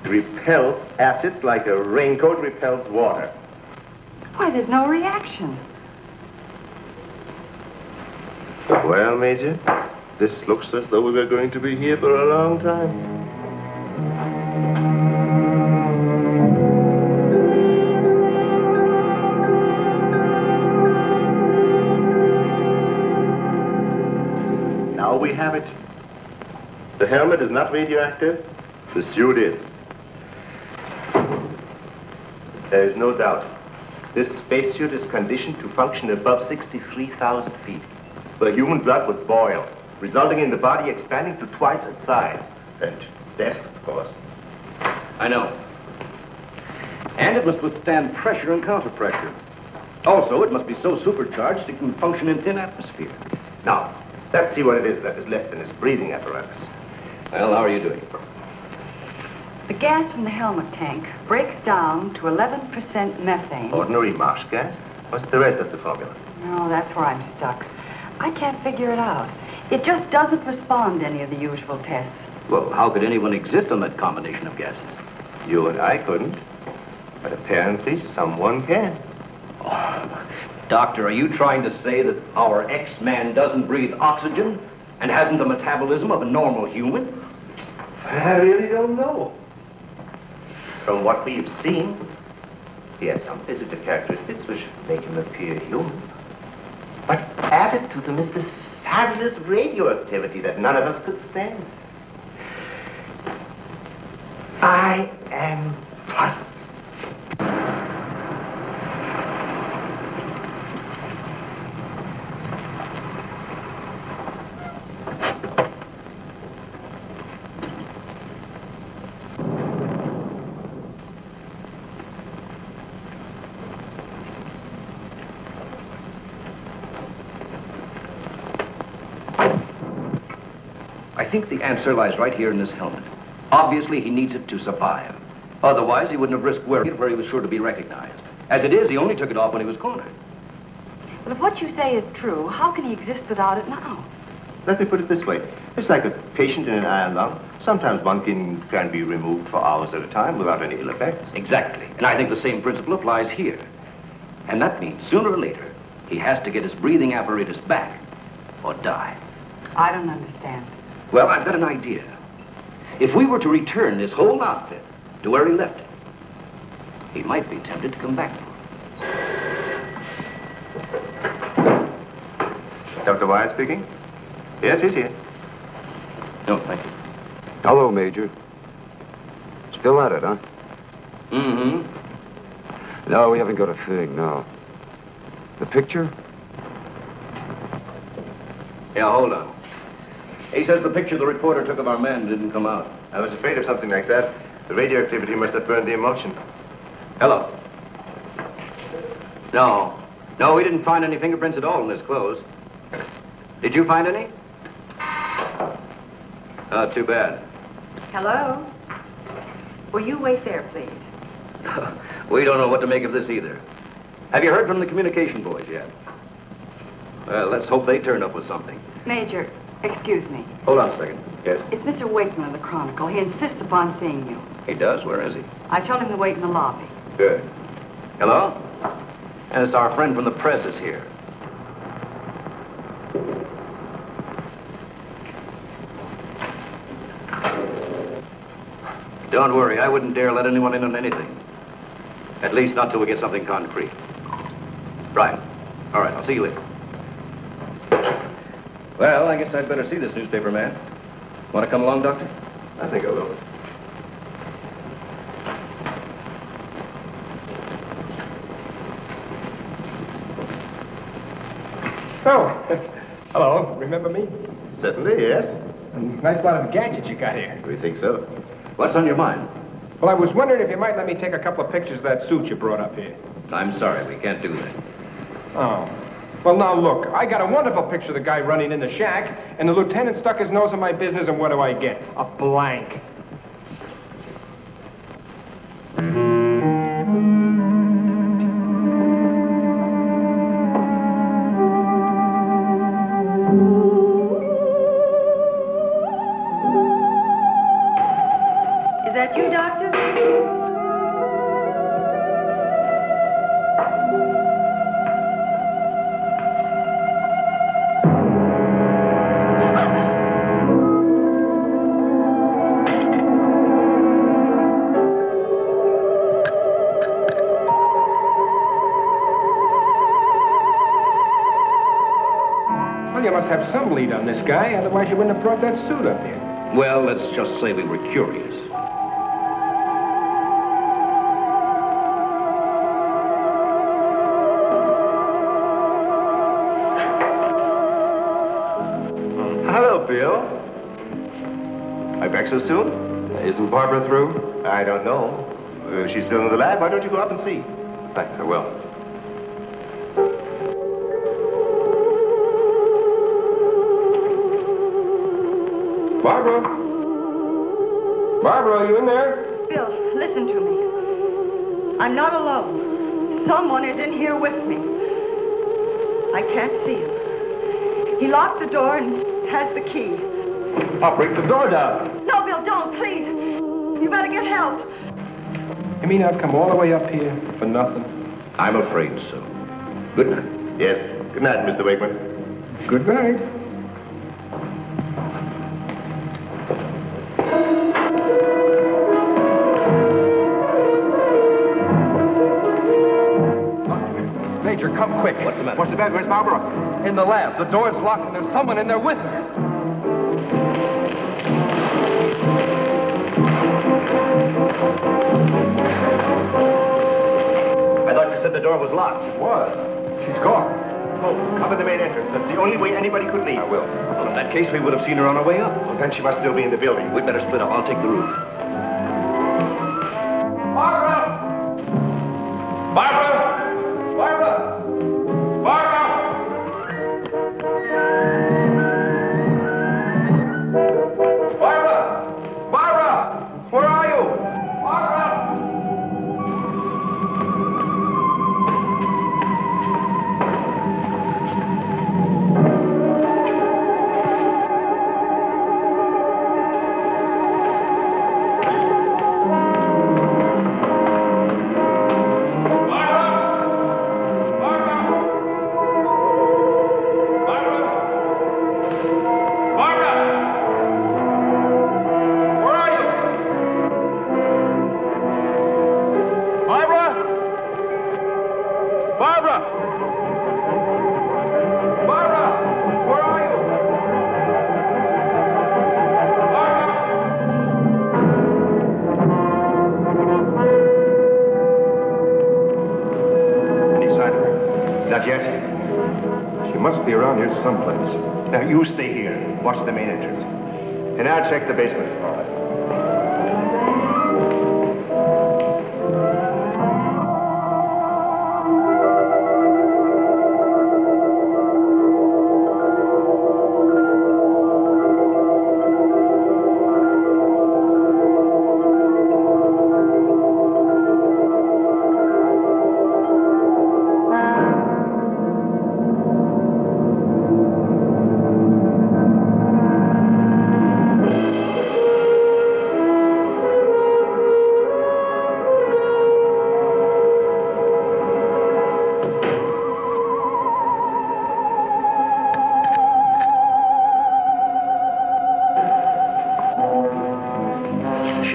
S16: It repels acids like a raincoat repels water.
S15: Why, there's no reaction.
S16: Well, Major, this looks as though we were going to be here for a long time. Now we have it. The helmet is not radioactive. The suit is. There is no doubt. This spacesuit is conditioned to function above 63,000 feet, where human blood would boil, resulting in the body expanding to twice its size. And death, of course.
S14: I know. And it must withstand pressure and counterpressure. Also, it must be so supercharged it can function in thin atmosphere.
S16: Now, let's see what it is that is left in this breathing apparatus.
S14: Well, how are you doing?
S15: The gas from the helmet tank breaks down to 11% methane.
S16: Ordinary marsh gas? What's the rest of the formula?
S15: No, that's where I'm stuck. I can't figure it out. It just doesn't respond to any of the usual tests.
S14: Well, how could anyone exist on that combination of gases?
S16: You and I couldn't. But apparently someone can.
S14: Oh, Doctor, are you trying to say that our X-Man doesn't breathe oxygen and hasn't the metabolism of a normal human?
S16: I really don't know. From what we've seen, he has some physical characteristics which make him appear human. But added to them is this fabulous radioactivity that none of us could stand. I am puzzled.
S14: I think the answer lies right here in this helmet. Obviously, he needs it to survive. Otherwise, he wouldn't have risked wearing it where he was sure to be recognized. As it is, he only took it off when he was cornered.
S15: But if what you say is true, how can he exist without it now?
S16: Let me put it this way. It's like a patient in an iron lung. Sometimes one can be removed for hours at a time without any ill effects.
S14: Exactly. And I think the same principle applies here. And that means sooner or later, he has to get his breathing apparatus back or die.
S15: I don't understand.
S14: Well, I've got an idea. If we were to return this whole outfit to where he left it, he might be tempted to come back.
S16: Dr. Wyatt speaking? Yes, he's here.
S14: No, thank you.
S17: Hello, Major. Still at it, huh?
S14: Mm-hmm.
S17: No, we haven't got a thing, no. The picture?
S14: Yeah, hold on. He says the picture the reporter took of our man didn't come out.
S16: I was afraid of something like that. The radioactivity must have burned the emulsion.
S14: Hello. No, we didn't find any fingerprints at all in his clothes. Did you find any? Oh, too bad.
S15: Hello? Will you wait there, please?
S14: We don't know what to make of this either. Have you heard from the communication boys yet? Well, let's hope they turn up with something.
S15: Major, excuse me.
S14: Hold on a second. Yes?
S15: It's Mr. Wakeman of the Chronicle. He insists upon seeing you.
S14: He does? Where is he?
S15: I told him to wait in the lobby.
S14: Good. Hello? And it's our friend from the press is here. Don't worry, I wouldn't dare let anyone in on anything. At least not till we get something concrete. Right. All right, I'll see you later. Well, I guess I'd better see this newspaper man. Want to come along, Doctor?
S13: I think I will.
S11: Oh, hello. Remember me?
S13: Certainly, yes.
S11: A nice lot of gadgets you got here.
S13: We think so.
S14: What's on your mind?
S11: Well, I was wondering if you might let me take a couple of pictures of that suit you brought up here.
S14: I'm sorry, we can't do that.
S11: Oh. Well, now, look, I got a wonderful picture of the guy running in the shack, and the lieutenant stuck his nose in my business, and what do I get? A blank.
S15: Is that you, Doctor?
S11: Well, you must have some lead on this guy, otherwise you wouldn't have brought that suit up here.
S14: Well, let's just say we were curious.
S13: Hello, Bill. Are you back so soon? Isn't Barbara through? I don't know. She's still in the lab. Why don't you go up and see? Thanks, I will.
S11: Barbara? Barbara, are you in there?
S15: Bill, listen to me. I'm not alone. Someone is in here with me. I can't see him. He locked the door and has the key.
S11: I'll break the door down.
S15: No, Bill, don't, please. You better get help.
S11: You mean I've come all the way up here for nothing?
S14: I'm afraid so. Good night.
S13: Yes. Good night, Mr. Wakeman.
S11: Good night. Major, come quick.
S14: What's the matter?
S11: What's the matter? Where's Barbara? In the lab. The door's locked and there's someone in there with her.
S14: I thought you said the door was locked.
S11: What? She's gone.
S13: Oh, cover the main entrance. That's the only way anybody could leave.
S11: I will.
S14: Well, in that case, we would have seen her on our way up.
S13: Well, then she must still be in the building.
S14: We'd better split up. I'll take the roof.
S11: Barbara! Barbara! Barbara! Barbara! Barbara! Barbara! Where are you? Barbara!
S13: Not yet.
S11: She must be around here someplace.
S13: Now, you stay here. Watch the main entrance. And I'll check the basement. All right.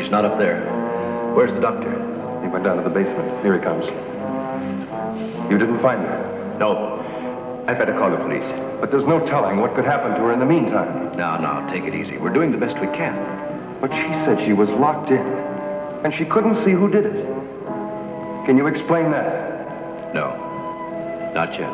S14: She's not up there. Where's the doctor?
S16: He went down to the basement. Here he comes. You didn't find her?
S14: No. I'd better call the police.
S16: But there's no telling what could happen to her in the meantime.
S14: Now, take it easy. We're doing the best we can.
S16: But she said she was locked in, and she couldn't see who did it. Can you explain that?
S14: No. Not yet.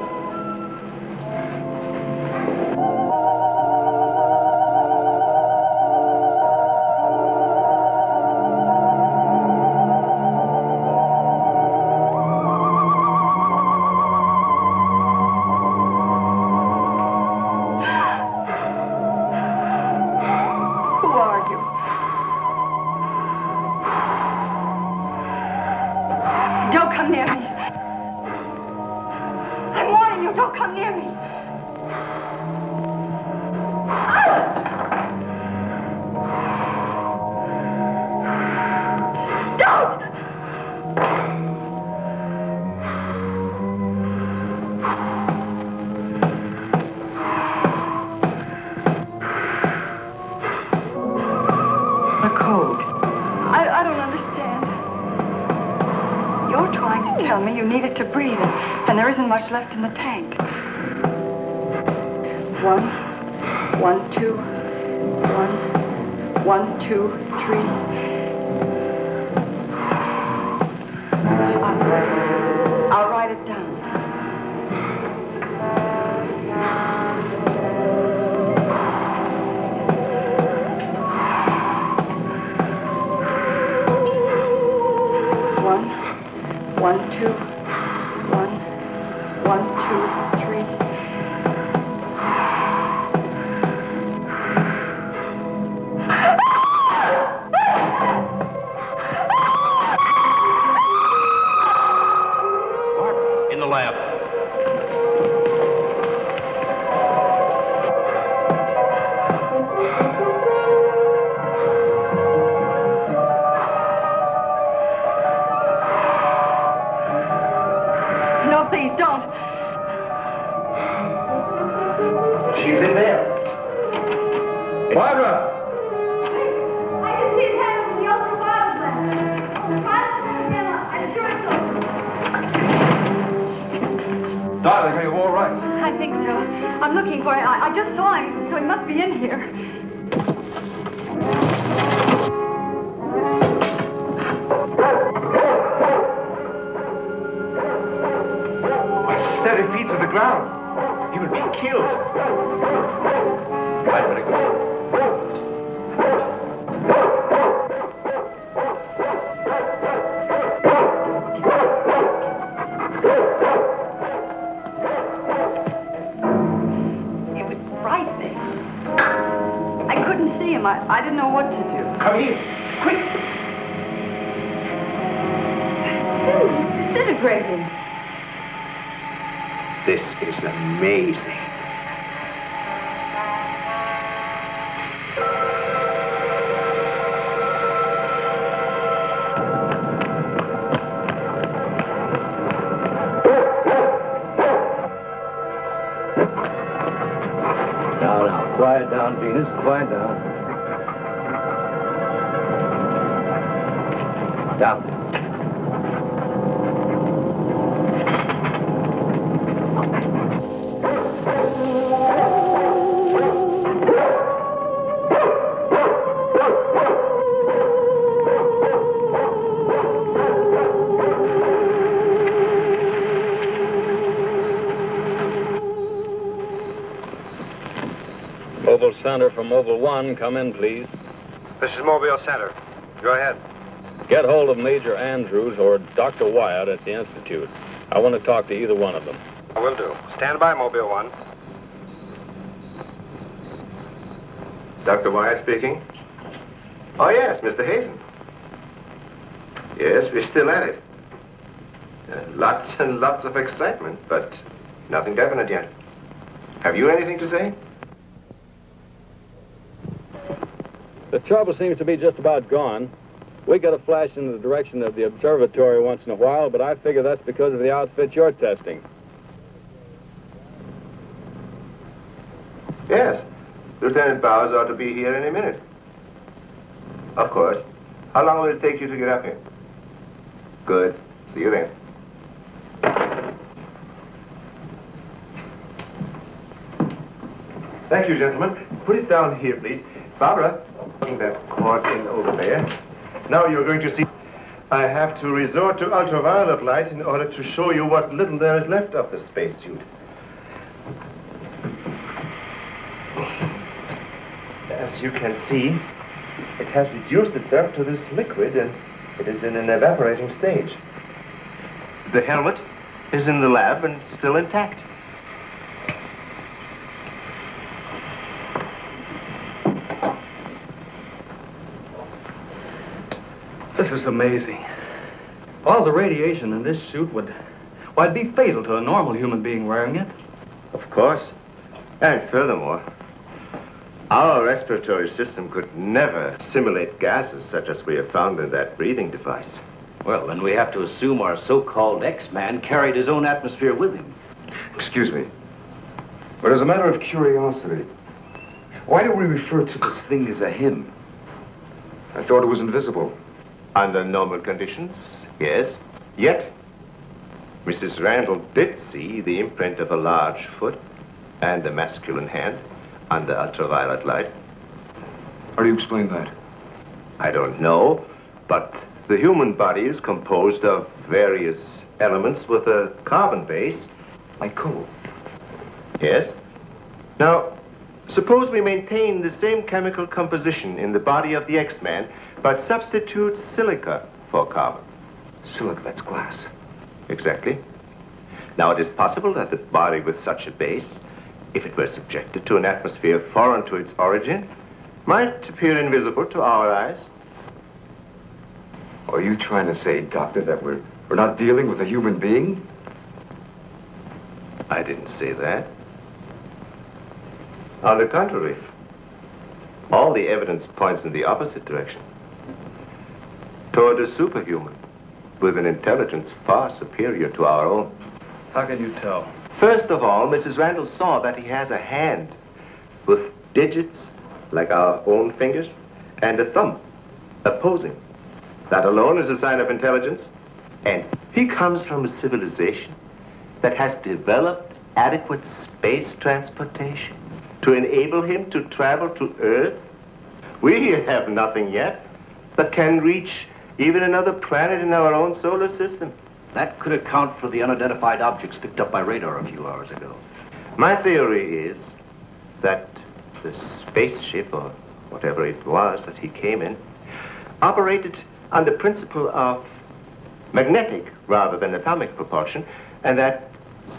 S15: Much left in the tank. 1, 1, 2, 1, 1, 2, 3. I'll write it down. One, 2. 1, 2, 3.
S14: In the lab.
S15: No, please don't.
S16: She's in there. Barbara!
S18: I can see his hand from the ultraviolet lens. I'm sure it's
S16: Darling, are you all right?
S15: I think so. I'm looking for him. I just saw him, so he must be in here.
S16: Steady feet to the ground. He will be killed.
S14: I'd better go.
S15: It was right there. I couldn't see him. I didn't know what to do.
S16: Come here. Quick.
S15: Disintegrating.
S14: This is amazing. Now, quiet down, Venus. Quiet down. Down.
S2: Mobile Center from Mobile 1, come in, please.
S3: This is Mobile Center. Go ahead.
S2: Get hold of Major Andrews or Dr. Wyatt at the Institute. I want to talk to either one of them.
S3: I will do. Stand by, Mobile 1.
S13: Dr. Wyatt speaking. Oh, yes, Mr. Hazen. Yes, we're still at it. Lots and lots of excitement, but nothing definite yet. Have you anything to say?
S2: The trouble seems to be just about gone. We get a flash in the direction of the observatory once in a while, but I figure that's because of the outfit you're testing.
S13: Yes. Lieutenant Bowers ought to be here any minute. Of course.
S16: How long will it take you to get up here? Good. See you then. Thank you, gentlemen. Put it down here, please. Barbara, bring that cord in over there. Now you're going to see... I have to resort to ultraviolet light in order to show you what little there is left of the spacesuit. As you can see, it has reduced itself to this liquid and it is in an evaporating stage. The helmet is in the lab and still intact.
S2: This is amazing. All the radiation in this suit would, well, it'd be fatal to a normal human being wearing it.
S16: Of course. And furthermore, our respiratory system could never simulate gases such as we have found in that breathing device.
S14: Well, then we have to assume our so-called X-Man carried his own atmosphere with him.
S8: Excuse me, but as a matter of curiosity, why do we refer to this thing as a him? I thought it was invisible.
S16: Under normal conditions, yes. Yet, Mrs. Randall did see the imprint of a large foot and a masculine hand under ultraviolet light.
S8: How do you explain that?
S16: I don't know, but the human body is composed of various elements with a carbon base.
S8: Like coal?
S16: Yes. Now, suppose we maintain the same chemical composition in the body of the X-Man, but substitute silica for carbon.
S8: Silica, that's glass.
S16: Exactly. Now, it is possible that the body with such a base, if it were subjected to an atmosphere foreign to its origin, might appear invisible to our eyes.
S8: Are you trying to say, Doctor, that we're not dealing with a human being?
S16: I didn't say that. On the contrary, all the evidence points in the opposite direction. Toward a superhuman, with an intelligence far superior to our own.
S2: How can you tell?
S16: First of all, Mrs. Randall saw that he has a hand with digits like our own fingers and a thumb opposing. That alone is a sign of intelligence. And he comes from a civilization that has developed adequate space transportation to enable him to travel to Earth. We have nothing yet that can reach even another planet in our own solar system.
S14: That could account for the unidentified objects picked up by radar a few hours ago.
S16: My theory is that the spaceship, or whatever it was that he came in, operated on the principle of magnetic rather than atomic propulsion, and that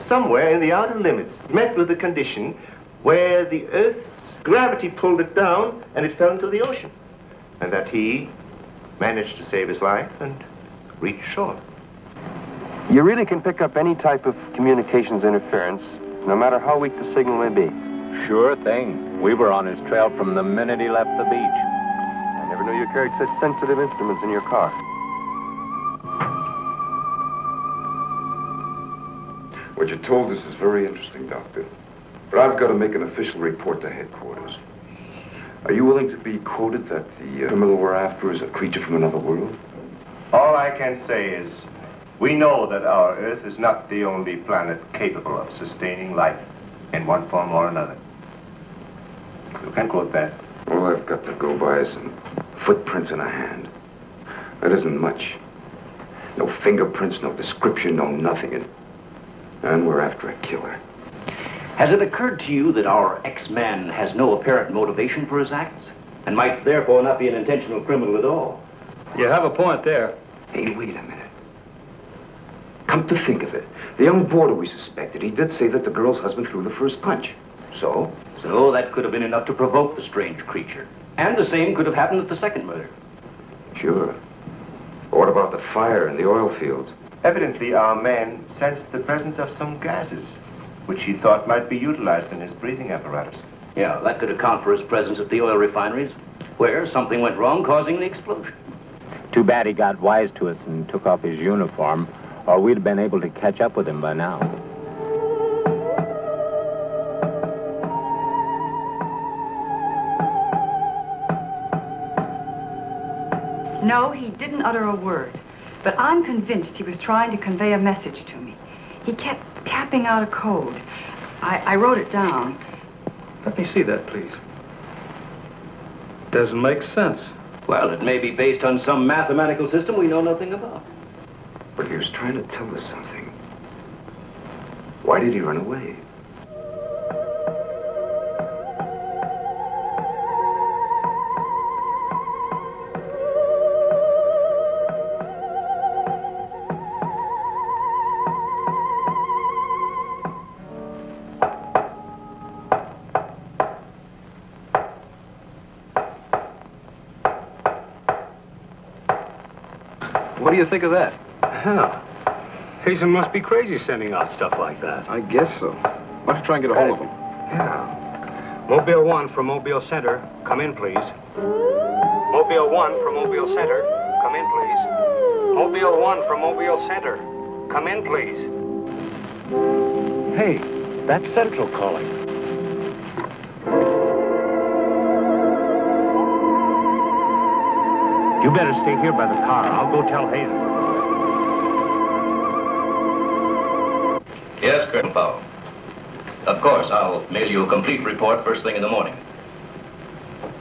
S16: somewhere in the outer limits met with the condition where the Earth's gravity pulled it down and it fell into the ocean, and that he managed to save his life and reach shore.
S11: You really can pick up any type of communications interference, no matter how weak the signal may be.
S19: Sure thing. We were on his trail from the minute he left the beach.
S11: I never knew you carried such sensitive instruments in your car.
S8: What you told us is very interesting, Doctor. But I've got to make an official report to headquarters. Are you willing to be quoted that the criminal we're after is a creature from another world?
S16: All I can say is, we know that our Earth is not the only planet capable of sustaining life in one form or another. You can quote that.
S8: All I've got to go by is some footprints in a hand. That isn't much. No fingerprints, no description, no nothing. And we're after a killer.
S14: Has it occurred to you that our X-Man has no apparent motivation for his acts, and might therefore not be an intentional criminal at all?
S2: You have a point there.
S8: Hey, wait a minute. Come to think of it, the young boarder we suspected, he did say that the girl's husband threw the first punch. So?
S14: So that could have been enough to provoke the strange creature. And the same could have happened at the second murder.
S8: Sure. But what about the fire in the oil fields?
S16: Evidently, our man sensed the presence of some gases, which he thought might be utilized in his breathing apparatus.
S14: Yeah, that could account for his presence at the oil refineries, where something went wrong, causing the explosion.
S19: Too bad he got wise to us and took off his uniform, or we'd have been able to catch up with him by now.
S15: No, he didn't utter a word. But I'm convinced he was trying to convey a message to me. He kept tapping out a code. I wrote it down.
S2: Let me see that, please. Doesn't make sense.
S14: Well, it may be based on some mathematical system we know nothing about.
S8: But he was trying to tell us something. Why did he run away?
S2: What do you think of that?
S3: Hell, Hazen must be crazy sending out stuff like that.
S2: I guess so. Why don't you try and get a hold of him?
S3: Yeah. Mobile 1 from Mobile Center. Come in, please. Mobile 1 from Mobile Center. Come in, please. Mobile 1 from Mobile Center. Come in, please.
S19: Hey, that's Central calling. You better stay here by the car. I'll go tell Hazen.
S14: Yes, Colonel Powell. Of course, I'll mail you a complete report first thing in the morning.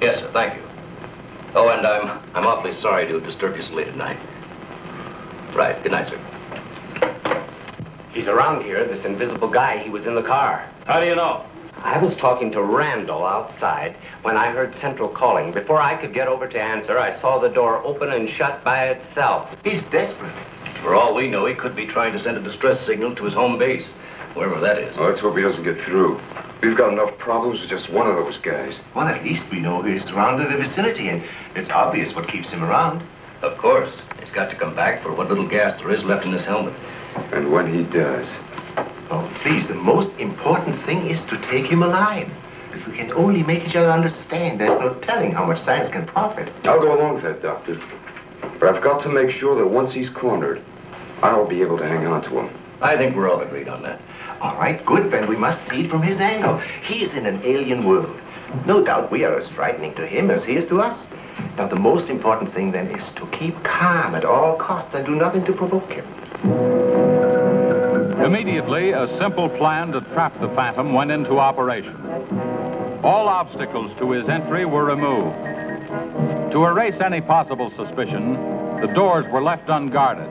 S14: Yes, sir, thank you. Oh, and I'm awfully sorry to disturb you so late at night. Right, good night, sir.
S6: He's around here, this invisible guy. He was in the car.
S14: How do you know?
S6: I was talking to Randall outside when I heard Central calling. Before I could get over to answer, I saw the door open and shut by itself.
S14: He's desperate. For all we know, he could be trying to send a distress signal to his home base, wherever that is.
S8: Well, let's hope he doesn't get through. We've got enough problems with just one of those guys.
S13: Well, at least we know he's around in the vicinity, and it's obvious what keeps him around.
S14: Of course. He's got to come back for what little gas there is left in his helmet.
S8: And when he does...
S13: Oh, please, the most important thing is to take him alive. If we can only make each other understand, there's no telling how much science can profit.
S8: I'll go along with that, Doctor. But I've got to make sure that once he's cornered, I'll be able to hang on to him.
S14: I think we're all agreed on that.
S13: All right, good, then we must see it from his angle. He's in an alien world. No doubt we are as frightening to him as he is to us. Now, the most important thing, then, is to keep calm at all costs and do nothing to provoke him.
S1: Immediately, a simple plan to trap the Phantom went into operation. All obstacles to his entry were removed. To erase any possible suspicion, the doors were left unguarded,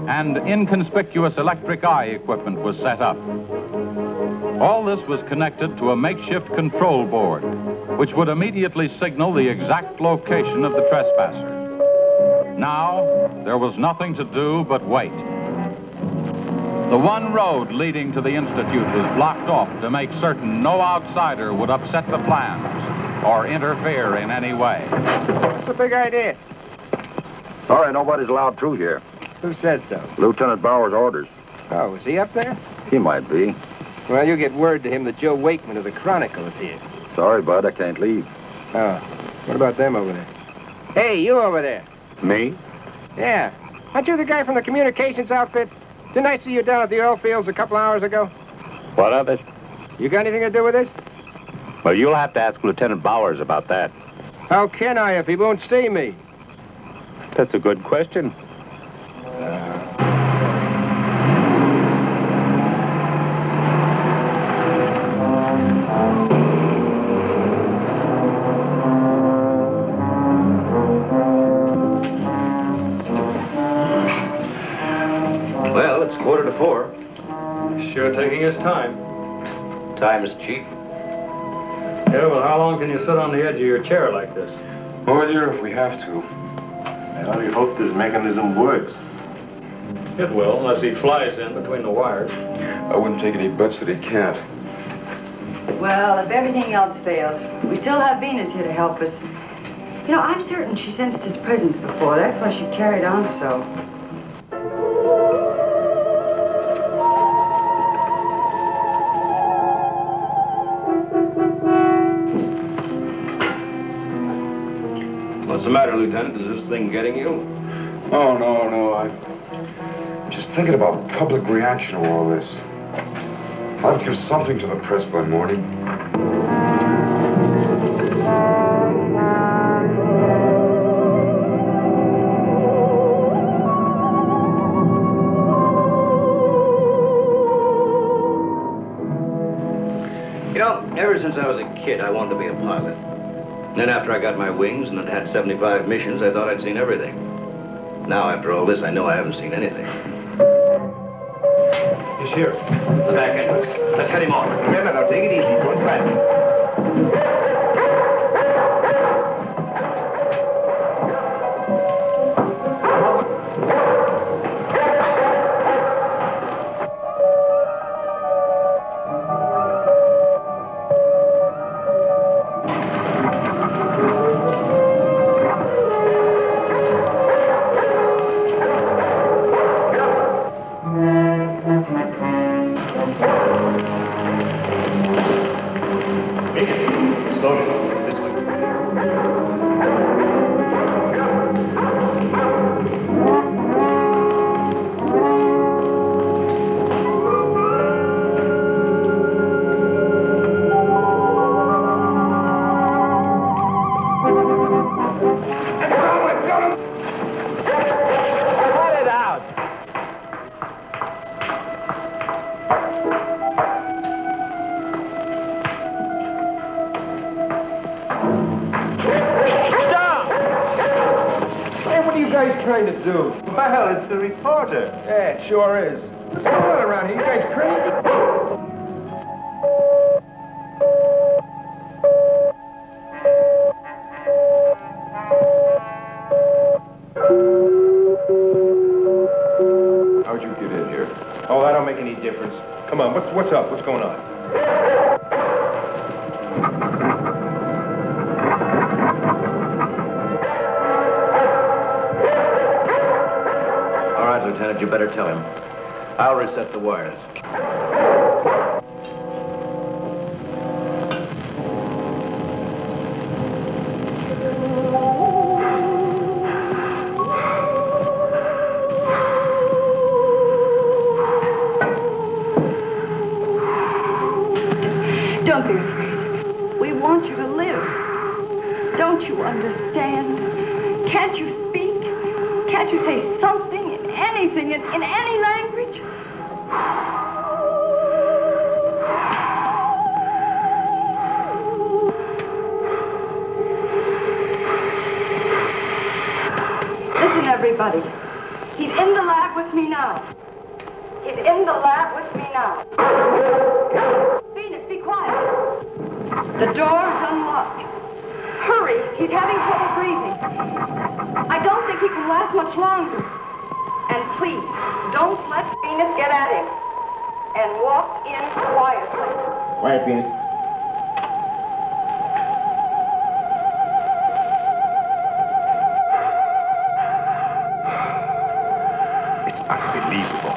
S1: and inconspicuous electric eye equipment was set up. All this was connected to a makeshift control board, which would immediately signal the exact location of the trespasser. Now, there was nothing to do but wait. The one road leading to the Institute was blocked off to make certain no outsider would upset the plans or interfere in any way.
S11: What's the big idea?
S20: Sorry, nobody's allowed through here.
S11: Who says so?
S20: Lieutenant Bauer's orders.
S11: Oh, is he up there?
S20: He might be.
S11: Well, you get word to him that Joe Wakeman of the Chronicle is here.
S20: Sorry, bud, I can't leave.
S11: Oh, what about them over there? Hey, you over there.
S20: Me?
S11: Yeah. Aren't you the guy from the communications outfit? Didn't I see you down at the oil fields a couple hours ago?
S19: What of it?
S11: You got anything to do with this?
S19: Well, you'll have to ask Lieutenant Bowers about that.
S11: How can I if he won't see me?
S19: That's a good question.
S14: Well, it's 3:45.
S2: Sure taking his time.
S14: Time is cheap.
S2: Yeah, well, how long can you sit on the edge of your chair like this?
S3: All year if we have to.
S16: I only hope this mechanism works.
S2: It will, unless he flies in between the wires.
S3: I wouldn't take any bets that he can't.
S15: Well, if everything else fails, we still have Venus here to help us. You know, I'm certain she sensed his presence before. That's why she carried on so.
S14: What's the matter, Lieutenant? Is this thing getting you?
S3: Oh, no. I'm just thinking about public reaction to all this. I'll have to give something to the press by morning.
S14: kid, I wanted to be a pilot. Then after I got my wings and had had 75 missions, I thought I'd seen everything. Now, after all this, I know I haven't seen anything.
S16: He's here.
S14: The back entrance. Let's head him off.
S16: Remember, now, take it easy. Don't crash.
S11: Trying to do?
S16: Well, it's the reporter.
S11: Yeah, it sure is. What's going on around here? You guys crazy?
S16: How'd you get in here?
S11: Oh, that don't make any difference. Come on, what's up? What's going on?
S14: All right, Lieutenant, you better tell him. I'll reset the wires.
S15: Don't be afraid. We want you to live. Don't you understand? Can't you speak? Can't you say something, anything, in any language? Listen, everybody. He's in the lab with me now. He's in the lab with me now. Venus, be quiet. The door is unlocked. Hurry, he's having trouble breathing. I don't think he can last much longer. And please, don't let Venus get at him. And walk in quietly.
S11: Quiet, Venus.
S16: It's unbelievable.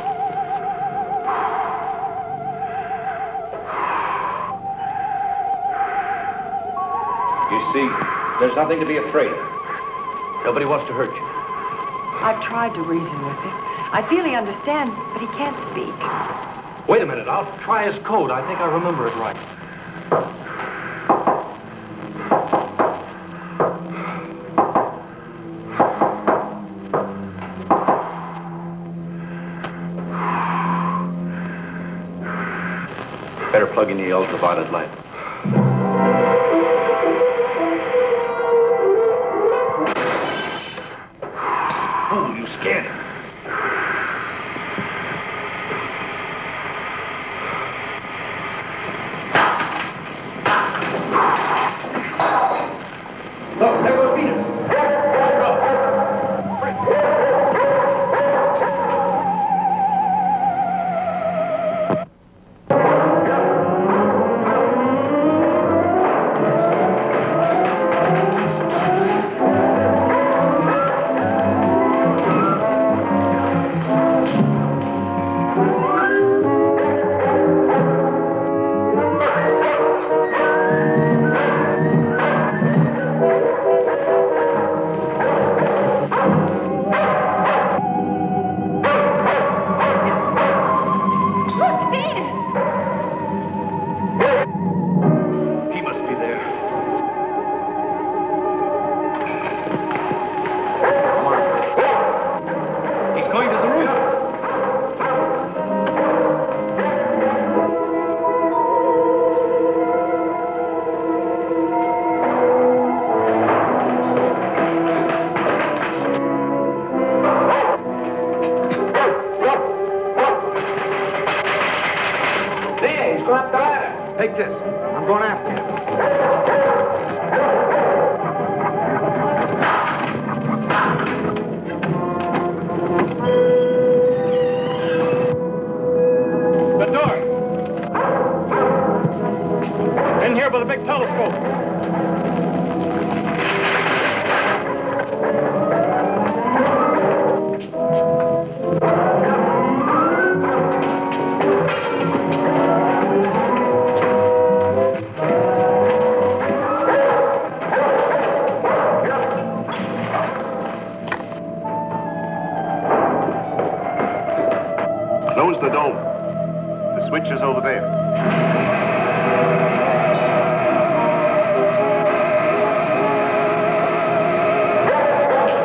S14: You see, there's nothing to be afraid of. Nobody wants to hurt you.
S15: I've tried to reason with him. I feel he understands, but he can't speak.
S14: Wait a minute, I'll try his code. I think I remember it right. Better plug in the ultraviolet light. Oh, you scared him. Look, there goes Venus.
S3: this? I'm going after you.
S9: The door! In here with a big telescope.
S13: Close the dome. The switch is over there.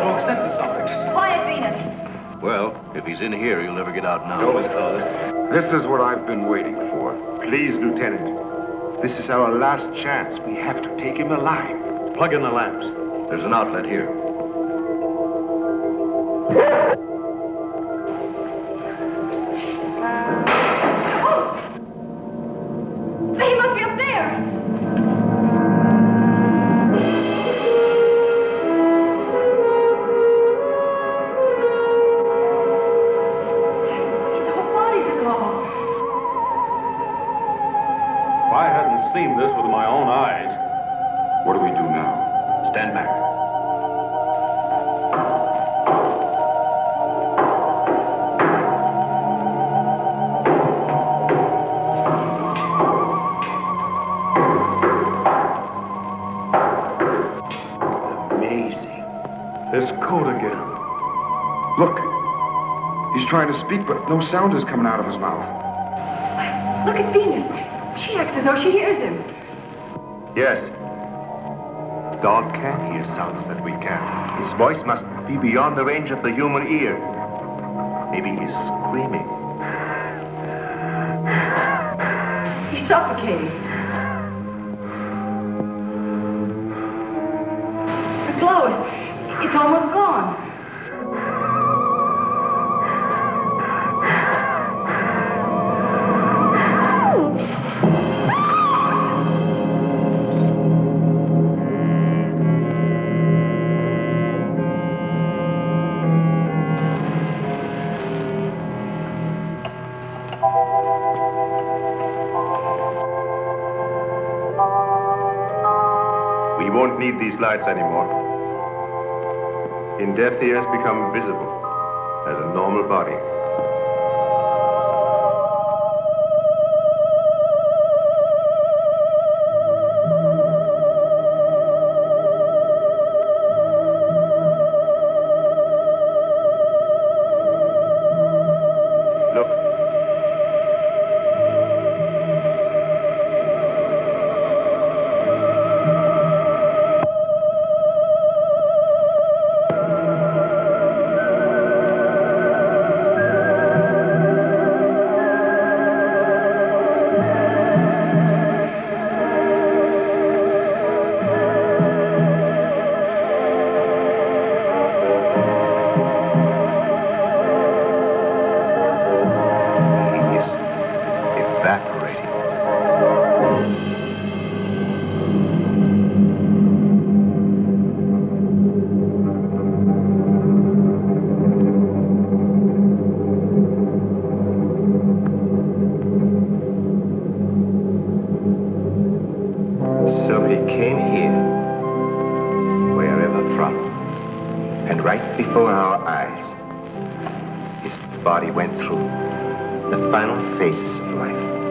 S2: Smoke senses something.
S15: Quiet, Venus.
S2: Well, if he's in here, he'll never get out now.
S8: Door is closed.
S17: This is what I've been waiting for.
S13: Please, Lieutenant. This is our last chance. We have to take him alive.
S2: Plug in the lamps. There's an outlet here.
S15: He must be up there. His whole body's aglow.
S9: If I hadn't seen this with my own eyes.
S17: What do we do now?
S2: Stand back.
S13: Amazing.
S17: There's code again. Look. He's trying to speak, but no sound is coming out of his mouth.
S15: Look at Venus. She acts as though she hears him.
S13: Yes. Dog can hear sounds that we can. His voice must be beyond the range of the human ear. Maybe he's screaming.
S15: He's suffocating. The glow, it's almost gone.
S13: We won't need these lights anymore. In death, he has become visible as a normal body. Look. He is evaporating. So he came here, wherever from, and right before our eyes, his body went through the final phases of life.